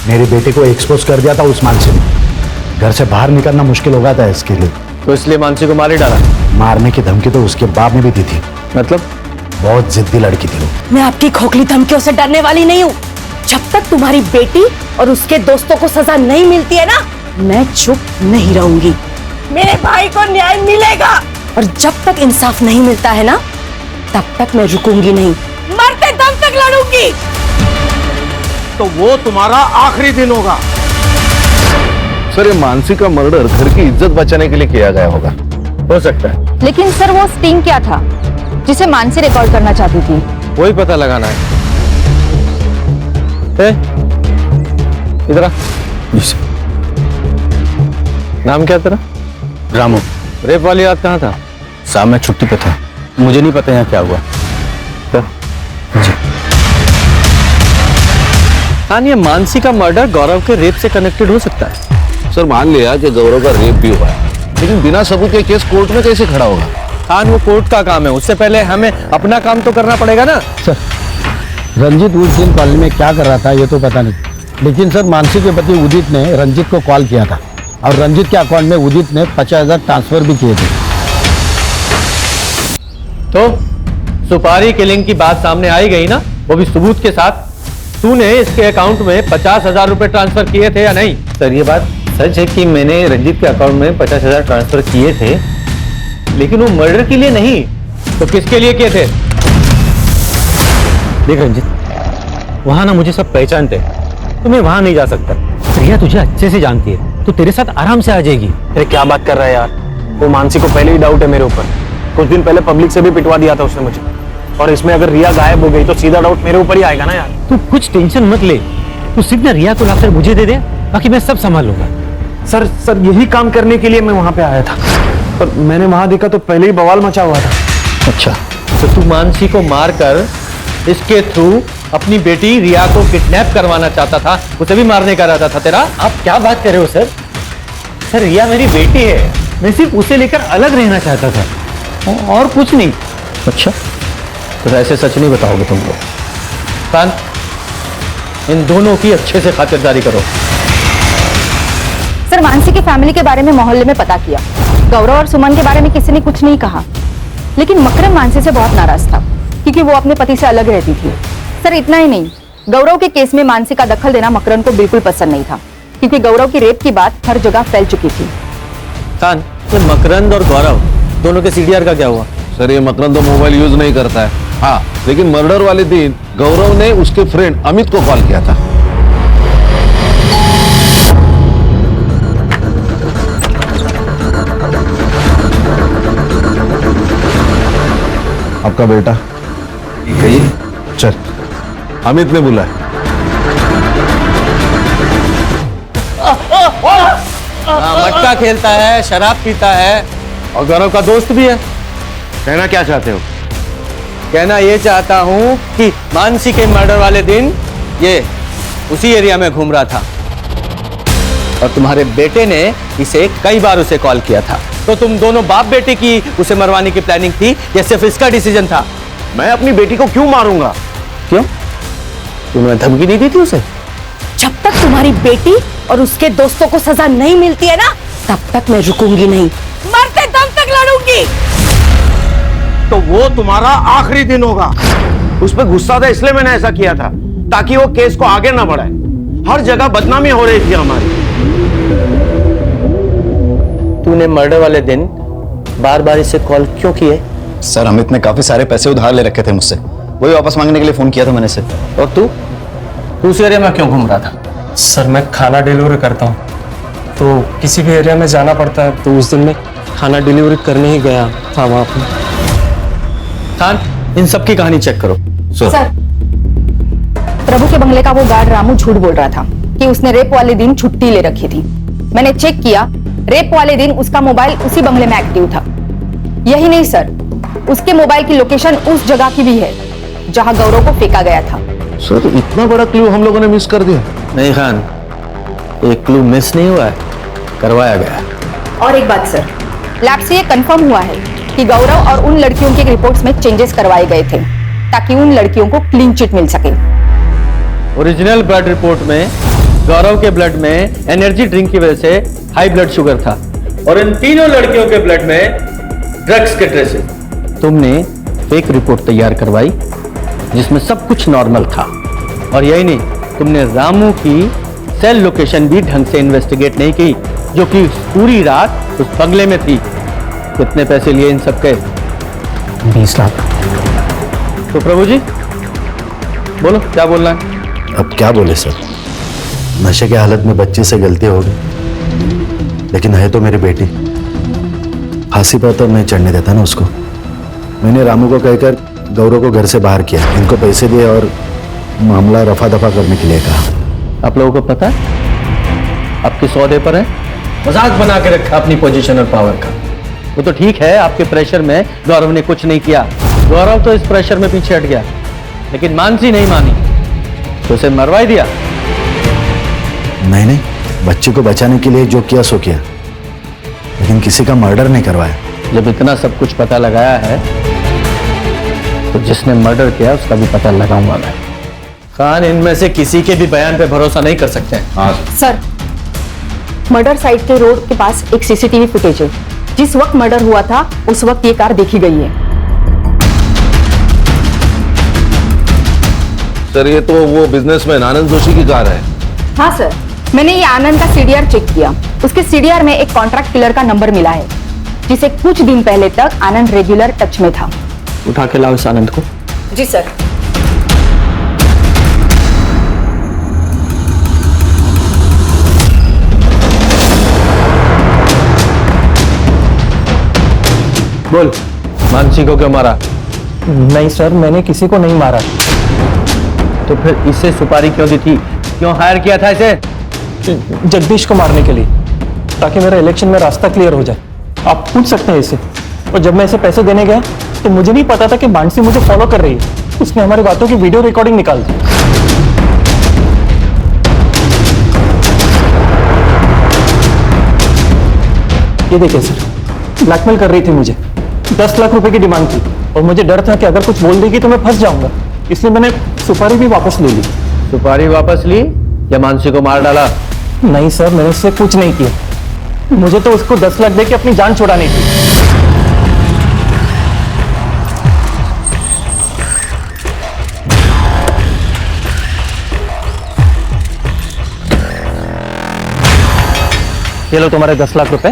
Speaker 16: मेरी बेटी को एक्सपोज कर दिया था उस मानसी ने। घर से बाहर निकलना मुश्किल हो गया था इसके लिए,
Speaker 17: तो इसलिए मानसी को मार ही डाला।
Speaker 16: मारने की धमकी तो उसके बाप ने भी दी थी।
Speaker 17: मतलब?
Speaker 16: बहुत जिद्दी लड़की थी वो।
Speaker 14: मैं आपकी खोखली धमकियों से डरने वाली नहीं हूँ। जब तक तुम्हारी बेटी और उसके दोस्तों को सजा नहीं मिलती है ना, मैं चुप नहीं रहूंगी। मेरे भाई को न्याय मिलेगा, और जब तक इंसाफ नहीं मिलता है ना, तब तक मैं रुकूंगी नहीं, मरते दम तक लड़ूंगी।
Speaker 7: तो वो तुम्हारा आखिरी दिन होगा।
Speaker 6: सर, ये मानसी का मर्डर घर की इज्जत बचाने के लिए किया गया होगा।
Speaker 17: हो सकता है।
Speaker 13: लेकिन सर वो स्टिंग क्या था जिसे मानसी रिकॉर्ड करना चाहती थी?
Speaker 17: वही पता लगाना है। इधर आ। नाम क्या तेरा?
Speaker 18: रामू।
Speaker 17: रेप वाली रात कहाँ था?
Speaker 18: साहब मैं छुट्टी पे था, मुझे नहीं पता यहाँ क्या हुआ। जी।
Speaker 17: हाँ, ये मानसी का मर्डर गौरव के रेप से कनेक्टेड हो सकता है।
Speaker 6: सर, मान लिया कि गौरव का रेप भी हुआ है, लेकिन बिना सबूत के केस कोर्ट में कैसे खड़ा होगा?
Speaker 17: खान, वो कोर्ट का काम है, उससे पहले हमें अपना काम तो करना पड़ेगा ना।
Speaker 16: सर, रंजीत उस दिन कॉलेज में क्या कर रहा था ये तो पता नहीं, लेकिन सर मानसी के पति उदित ने रंजीत को कॉल किया था और रंजीत के अकाउंट में उदित ने 50,000 ट्रांसफर भी किए थे।
Speaker 17: तो सुपारी किलिंग की बात सामने आई गई ना, वो भी सबूत के साथ। तूने इसके अकाउंट में 50,000 रुपए ट्रांसफर किए थे या नहीं?
Speaker 15: सर, ये बात सच है कि मैंने रंजीत के अकाउंट में 50,000 ट्रांसफर किए थे, लेकिन वो मर्डर के लिए नहीं।
Speaker 17: तो किसके लिए किए थे?
Speaker 15: देख रंजीत, वहां ना मुझे सब पहचानते, तो मैं वहां नहीं जा सकता। प्रिया तुझे अच्छे से जानती है, तो तेरे साथ आराम से आ जाएगी।
Speaker 11: अरे क्या बात कर रहा है यार, वो मानसी को पहले ही डाउट है मेरे ऊपर। कुछ दिन पहले पब्लिक से भी पिटवा दिया था उसने मुझे, और इसमें अगर रिया गायब हो गई तो सीधा डाउट मेरे ऊपर ही आएगा ना यार।
Speaker 15: तू कुछ टेंशन मत ले, तू सिर्फ ना रिया को लाकर मुझे दे दे, बाकी मैं सब संभाल लूंगा।
Speaker 11: सर यही काम करने के लिए मैं वहां पे आया था, पर मैंने वहां देखा तो पहले ही बवाल मचा हुआ था।
Speaker 17: अच्छा, तो तू मानसी को मारकर इसके थ्रू अपनी बेटी रिया को किडनैप करवाना चाहता था, उसे भी मारने का इरादा था तेरा?
Speaker 15: आप क्या बात कर रहे हो सर? सर, रिया मेरी बेटी है, मैं सिर्फ उसे लेकर अलग रहना चाहता था और कुछ नहीं।
Speaker 17: अच्छा, तो ऐसे सच नहीं बताओगे तुम लोग? खान, इन दोनों की अच्छे से खातिरदारी करो।
Speaker 13: सर, मानसी की फैमिली के बारे में मोहल्ले में पता किया। गौरव और सुमन के बारे में किसी ने कुछ नहीं कहा, लेकिन मकरम मानसी से बहुत नाराज था क्योंकि वो अपने पति से अलग रहती थी। सर, इतना ही नहीं, गौरव के केस में मानसी का दखल देना मकरम को बिल्कुल पसंद नहीं था, क्योंकि गौरव की रेप की बात हर जगह फैल चुकी थी।
Speaker 17: खान, ये मकरंद और गौरव दोनों के सीडीआर का क्या हुआ?
Speaker 6: सर, ये मकरंद तो मोबाइल यूज नहीं करता है। हाँ, लेकिन मर्डर वाले दिन गौरव ने उसके फ्रेंड अमित को कॉल किया था। आपका बेटा चल, अमित ने बुलाया।
Speaker 17: मटका खेलता है, शराब पीता है और गौरव का दोस्त भी है।
Speaker 6: कहना क्या चाहते हो?
Speaker 17: कहना ये चाहता हूं कि मानसी के मर्डर वाले दिन ये उसी एरिया में घूम रहा था और तुम्हारे बेटे ने इसे कई बार उसे कॉल किया था। तो तुम दोनों बाप बेटे की उसे मरवाने की प्लानिंग थी या सिर्फ इसका डिसीजन था?
Speaker 11: मैं अपनी बेटी को क्यों मारूंगा?
Speaker 17: क्यों? तुमने धमकी नहीं दी थी उसे?
Speaker 14: जब तक तुम्हारी बेटी और उसके दोस्तों को सजा नहीं मिलती है ना, तब तक मैं रुकूंगी नहीं, मरते दम तक लड़ूंगी।
Speaker 7: तो वो तुम्हारा आखिरी दिन होगा।
Speaker 11: उस पर गुस्सा था इसलिए मैंने ऐसा किया था, ताकि वो केस को आगे ना बढ़ाए। हर जगह बदनामी हो रही थी हमारी।
Speaker 17: तूने मर्डर वाले दिन बार बार इसे कॉल क्यों किए?
Speaker 4: सर अमित ने काफी सारे पैसे उधार ले रखे थे मुझसे, वही वापस मांगने के लिए फोन किया था मैंने इसे।
Speaker 17: और तू उस एरिया में क्यों घूम रहा था?
Speaker 10: सर मैं खाना डिलीवरी करता हूँ, तो किसी भी एरिया में जाना पड़ता है, तो उस दिन मैं खाना डिलीवरी करने ही गया था वहाँ पे।
Speaker 17: खान, इन सब की कहानी चेक करो।
Speaker 13: सर, प्रभु के बंगले का वो गार्ड रामू झूठ बोल रहा था कि उसने रेप वाले दिन छुट्टी ले रखी थी। मैंने चेक किया, रेप वाले दिन उसका मोबाइल उसी बंगले में एक्टिव था। यही नहीं सर, उसके मोबाइल की लोकेशन उस जगह की भी है जहां गौरव को फेंका गया था।
Speaker 7: सर इतना बड़ा क्लू हम लोगों ने मिस कर दिया।
Speaker 17: नहीं खान, एक क्लू मिस नहीं हुआ है, करवाया गया।
Speaker 13: और एक बात सर, लैब से ये कंफर्म हुआ है कि गौरव और उन लड़कियों के रिपोर्ट्स में चेंजेस करवाए गए थे ताकि उन लड़कियों को क्लीन चिट मिल सके।
Speaker 17: ओरिजिनल ब्लड रिपोर्ट में गौरव के ब्लड में एनर्जी ड्रिंक की वजह से हाई ब्लड शुगर था, और इन तीनों लड़कियों के ब्लड में ड्रग्स के ट्रेसेस। तुमने फेक रिपोर्ट तैयार करवाई जिसमें सब कुछ नॉर्मल था। और यही नहीं, तुमने रामू की सेल लोकेशन भी ढंग से इन्वेस्टिगेट नहीं की, जो कि पूरी रात उस बंगले में थी। कितने पैसे लिए इन सबके?
Speaker 3: 20 लाख।
Speaker 17: तो प्रभु जी बोलो, क्या बोलना है?
Speaker 18: अब क्या बोले सर, नशे की हालत में बच्चे से गलती हो गई, लेकिन है तो मेरी बेटी। फांसी पर तो मैं चढ़ने देता ना उसको। मैंने रामू को कहकर गौरव को घर से बाहर किया, इनको पैसे दिए और मामला रफा दफा करने के लिए कहा।
Speaker 17: आप लोगों को पता है आपके सौदे पर है, मजाक बना के रखा अपनी पोजीशन और पावर का। वो तो ठीक है, आपके प्रेशर में गौरव ने कुछ नहीं किया, गौरव तो इस प्रेशर में पीछे हट गया, लेकिन मानसी नहीं मानी तो उसे मरवा ही दिया।
Speaker 18: नहीं, बच्चे को बचाने के लिए जो किया सो किया, लेकिन किसी का मर्डर नहीं करवाया।
Speaker 17: जब इतना सब कुछ पता लगाया है तो जिसने मर्डर किया उसका भी पता लगाऊंगा मैं। खान, इनमें से किसी के भी बयान पे भरोसा नहीं कर सकते। हाँ
Speaker 13: सर, मर्डर साइट के रोड के पास एक सीसीटीवी फुटेज है। जिस वक्त मर्डर हुआ था उस वक्त ये कार देखी गई है।
Speaker 7: सर ये तो वो बिजनेसमैन आनंद जोशी की कार है।
Speaker 13: हाँ सर, मैंने ये आनंद का सीडीआर चेक किया। उसके सीडीआर में एक कॉन्ट्रैक्ट किलर का नंबर मिला है, जिसे कुछ दिन पहले तक आनंद रेगुलर टच में था।
Speaker 17: उठा के लाओ इस आनंद को।
Speaker 13: जी सर।
Speaker 17: बोल, मानसी को क्यों मारा?
Speaker 10: नहीं सर, मैंने किसी को नहीं मारा।
Speaker 17: तो फिर इसे सुपारी क्यों दी थी? क्यों हायर किया था इसे?
Speaker 10: जगदीश को मारने के लिए, ताकि मेरा इलेक्शन में रास्ता क्लियर हो जाए। आप पूछ सकते हैं इसे। और जब मैं इसे पैसे देने गया तो मुझे नहीं पता था कि मानसी मुझे फॉलो कर रही है। उसने हमारी बातों की वीडियो रिकॉर्डिंग निकाल दी। ये देखिए सर, ब्लैकमेल कर रही थी मुझे। 10 लाख रुपए की डिमांड थी, और मुझे डर था कि अगर कुछ बोल देगी तो मैं फंस जाऊंगा, इसलिए मैंने सुपारी भी वापस ले ली।
Speaker 17: सुपारी वापस ली या मानसी को मार डाला?
Speaker 10: नहीं सर, मैंने उससे कुछ नहीं किया। मुझे तो उसको 10 लाख देके अपनी जान छुड़ानी थी। ये लो तुम्हारे 10 लाख रुपए,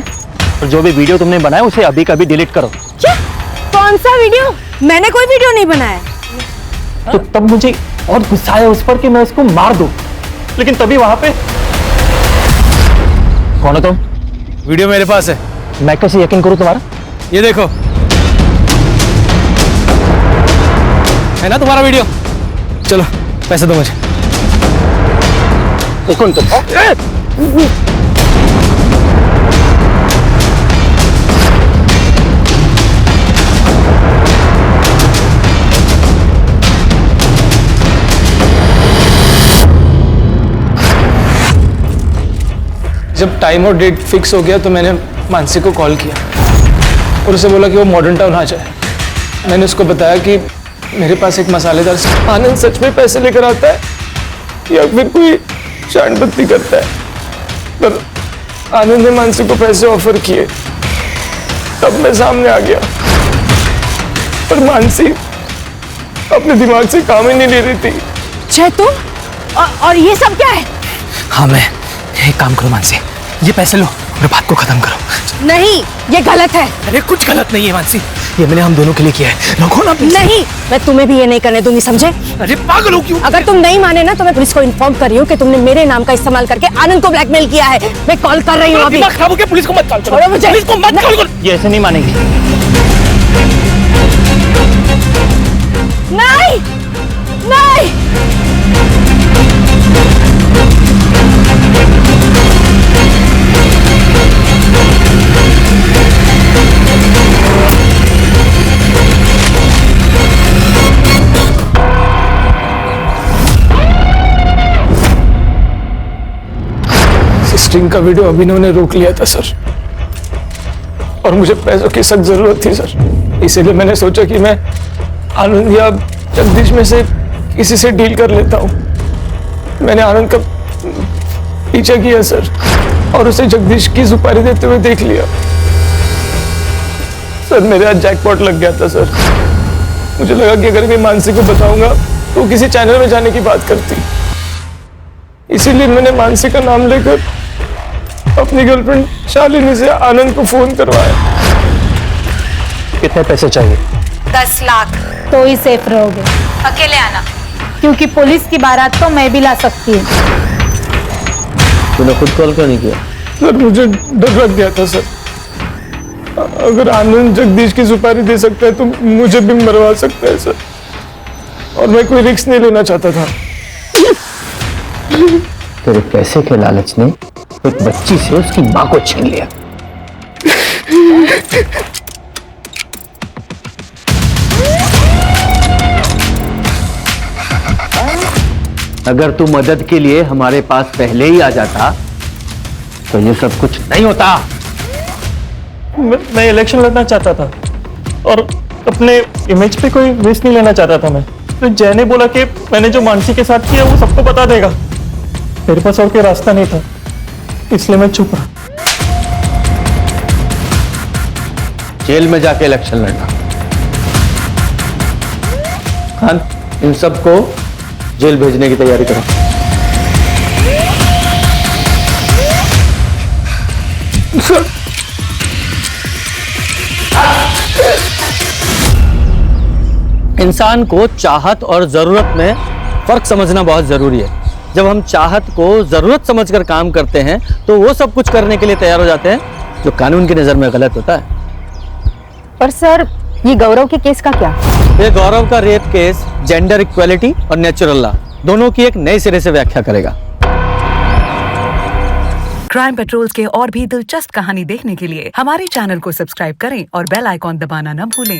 Speaker 10: और जो भी वीडियो तुमने बनाया उसे अभी का अभी डिलीट करो।
Speaker 14: क्या? कौन सा वीडियो? मैंने कोई वीडियो नहीं बनाया।
Speaker 10: तो तब मुझे और गुस्सा आया उस पर कि मैं उसको मार दूं, लेकिन तभी वहां पे। कौन हो तुम?
Speaker 3: वीडियो मेरे पास है।
Speaker 10: मैं कैसे यकीन करूं तुम्हारा?
Speaker 3: ये देखो, है ना तुम्हारा वीडियो? चलो पैसे दो मुझे।
Speaker 10: कौन तुम?
Speaker 3: जब टाइम और डेट फिक्स हो गया तो मैंने मानसी को कॉल किया और उसे बोला कि वो मॉडर्न टाउन आ जाए। मैंने उसको बताया कि मेरे पास एक मसालेदार आनंद सच में पैसे लेकर आता है या फिर कोई शांडबत्ती करता है, पर आनंद ने मानसी को पैसे ऑफर किए। तब मैं सामने आ गया, पर मानसी
Speaker 19: अपने दिमाग से काम ही नहीं ले रही थी।
Speaker 14: जय तुम और ये सब क्या है?
Speaker 3: हाँ मैं एक काम करो मानसी, ये पैसे लो और बात को खत्म करो।
Speaker 14: नहीं, ये गलत है।
Speaker 3: अरे कुछ गलत नहीं है मानसी, ये मैंने हम दोनों के लिए किया है। रखो ना पैसे।
Speaker 14: नहीं, मैं तुम्हें भी ये नहीं करने दूंगी, समझे?
Speaker 3: अरे पागल हो क्यों?
Speaker 14: अगर तुम नहीं माने ना तो मैं पुलिस को इन्फॉर्म कर रही हूँ कि तुमने मेरे नाम का इस्तेमाल करके आनंद को ब्लैकमेल किया है। मैं कॉल कर रही हूँ अभी।
Speaker 3: दिमाग खराब हो गया, पुलिस को मत कॉल करो।
Speaker 14: छोड़ो मुझे।
Speaker 3: पुलिस को मत कॉल करो।
Speaker 11: ये ऐसे नहीं मानेंगे।
Speaker 14: नहीं, नहीं।
Speaker 19: स्ट्रिंग का वीडियो अभिनव ने रोक लिया था सर, और मुझे पैसों की सख्त जरूरत थी सर। इसीलिए मैंने सोचा कि मैं आनंद या जगदीश में से किसी से डील कर लेता हूँ। मैंने आनंद का पीछा किया सर, और उसे जगदीश की सुपारी देते हुए देख लिया। सर मेरे आज जैकपॉट लग गया था सर। मुझे लगा कि अगर मैं मानसी को बताऊंगा तो किसी चैनल में जाने की बात करती, इसीलिए मैंने मानसी का नाम लेकर अपनी गर्लफ्रेंड शालिनी से आनंद को फोन करवाया।
Speaker 11: कितने पैसे चाहिए?
Speaker 12: 10 लाख। तो ही सेफ रहोगे। अकेले आना, क्योंकि पुलिस की बारात तो मैं भी ला सकती हूँ।
Speaker 11: तूने खुद कॉल क्यों नहीं किया?
Speaker 19: सर मुझे डर लग गया था सर, अगर आनंद जगदीश की सुपारी दे सकता है तो मुझे भी मरवा सकता है सर, और मैं कोई रिस्क नहीं लेना चाहता था।
Speaker 11: तेरे पैसे के लालच ने एक बच्ची से उसकी मां को छीन लिया। अगर तू मदद के लिए हमारे पास पहले ही आ जाता तो ये सब कुछ नहीं होता।
Speaker 21: मैं इलेक्शन लड़ना चाहता था और अपने इमेज पे कोई रिस्क नहीं लेना चाहता था मैं। तो जय ने बोला कि मैंने जो मानसी के साथ किया वो सबको बता देगा। मेरे पास और कोई रास्ता नहीं था, इसलिए मैं चुप रहा।
Speaker 11: जेल में जाके इलेक्शन लड़ना। खान, इन सबको जेल भेजने की तैयारी करो।
Speaker 17: इंसान को चाहत और जरूरत में फर्क समझना बहुत जरूरी है। जब हम चाहत को जरूरत समझकर काम करते हैं तो वो सब कुछ करने के लिए तैयार हो जाते हैं जो कानून की नजर में गलत होता है।
Speaker 12: पर सर ये गौरव के केस का क्या?
Speaker 17: ये गौरव का रेप केस जेंडर इक्वालिटी और नेचुरल लॉ दोनों की एक नए सिरे से व्याख्या करेगा।
Speaker 22: क्राइम पेट्रोल्स के और भी दिलचस्प कहानी देखने के लिए हमारे चैनल को सब्सक्राइब करें और बेल आइकॉन दबाना न भूलें।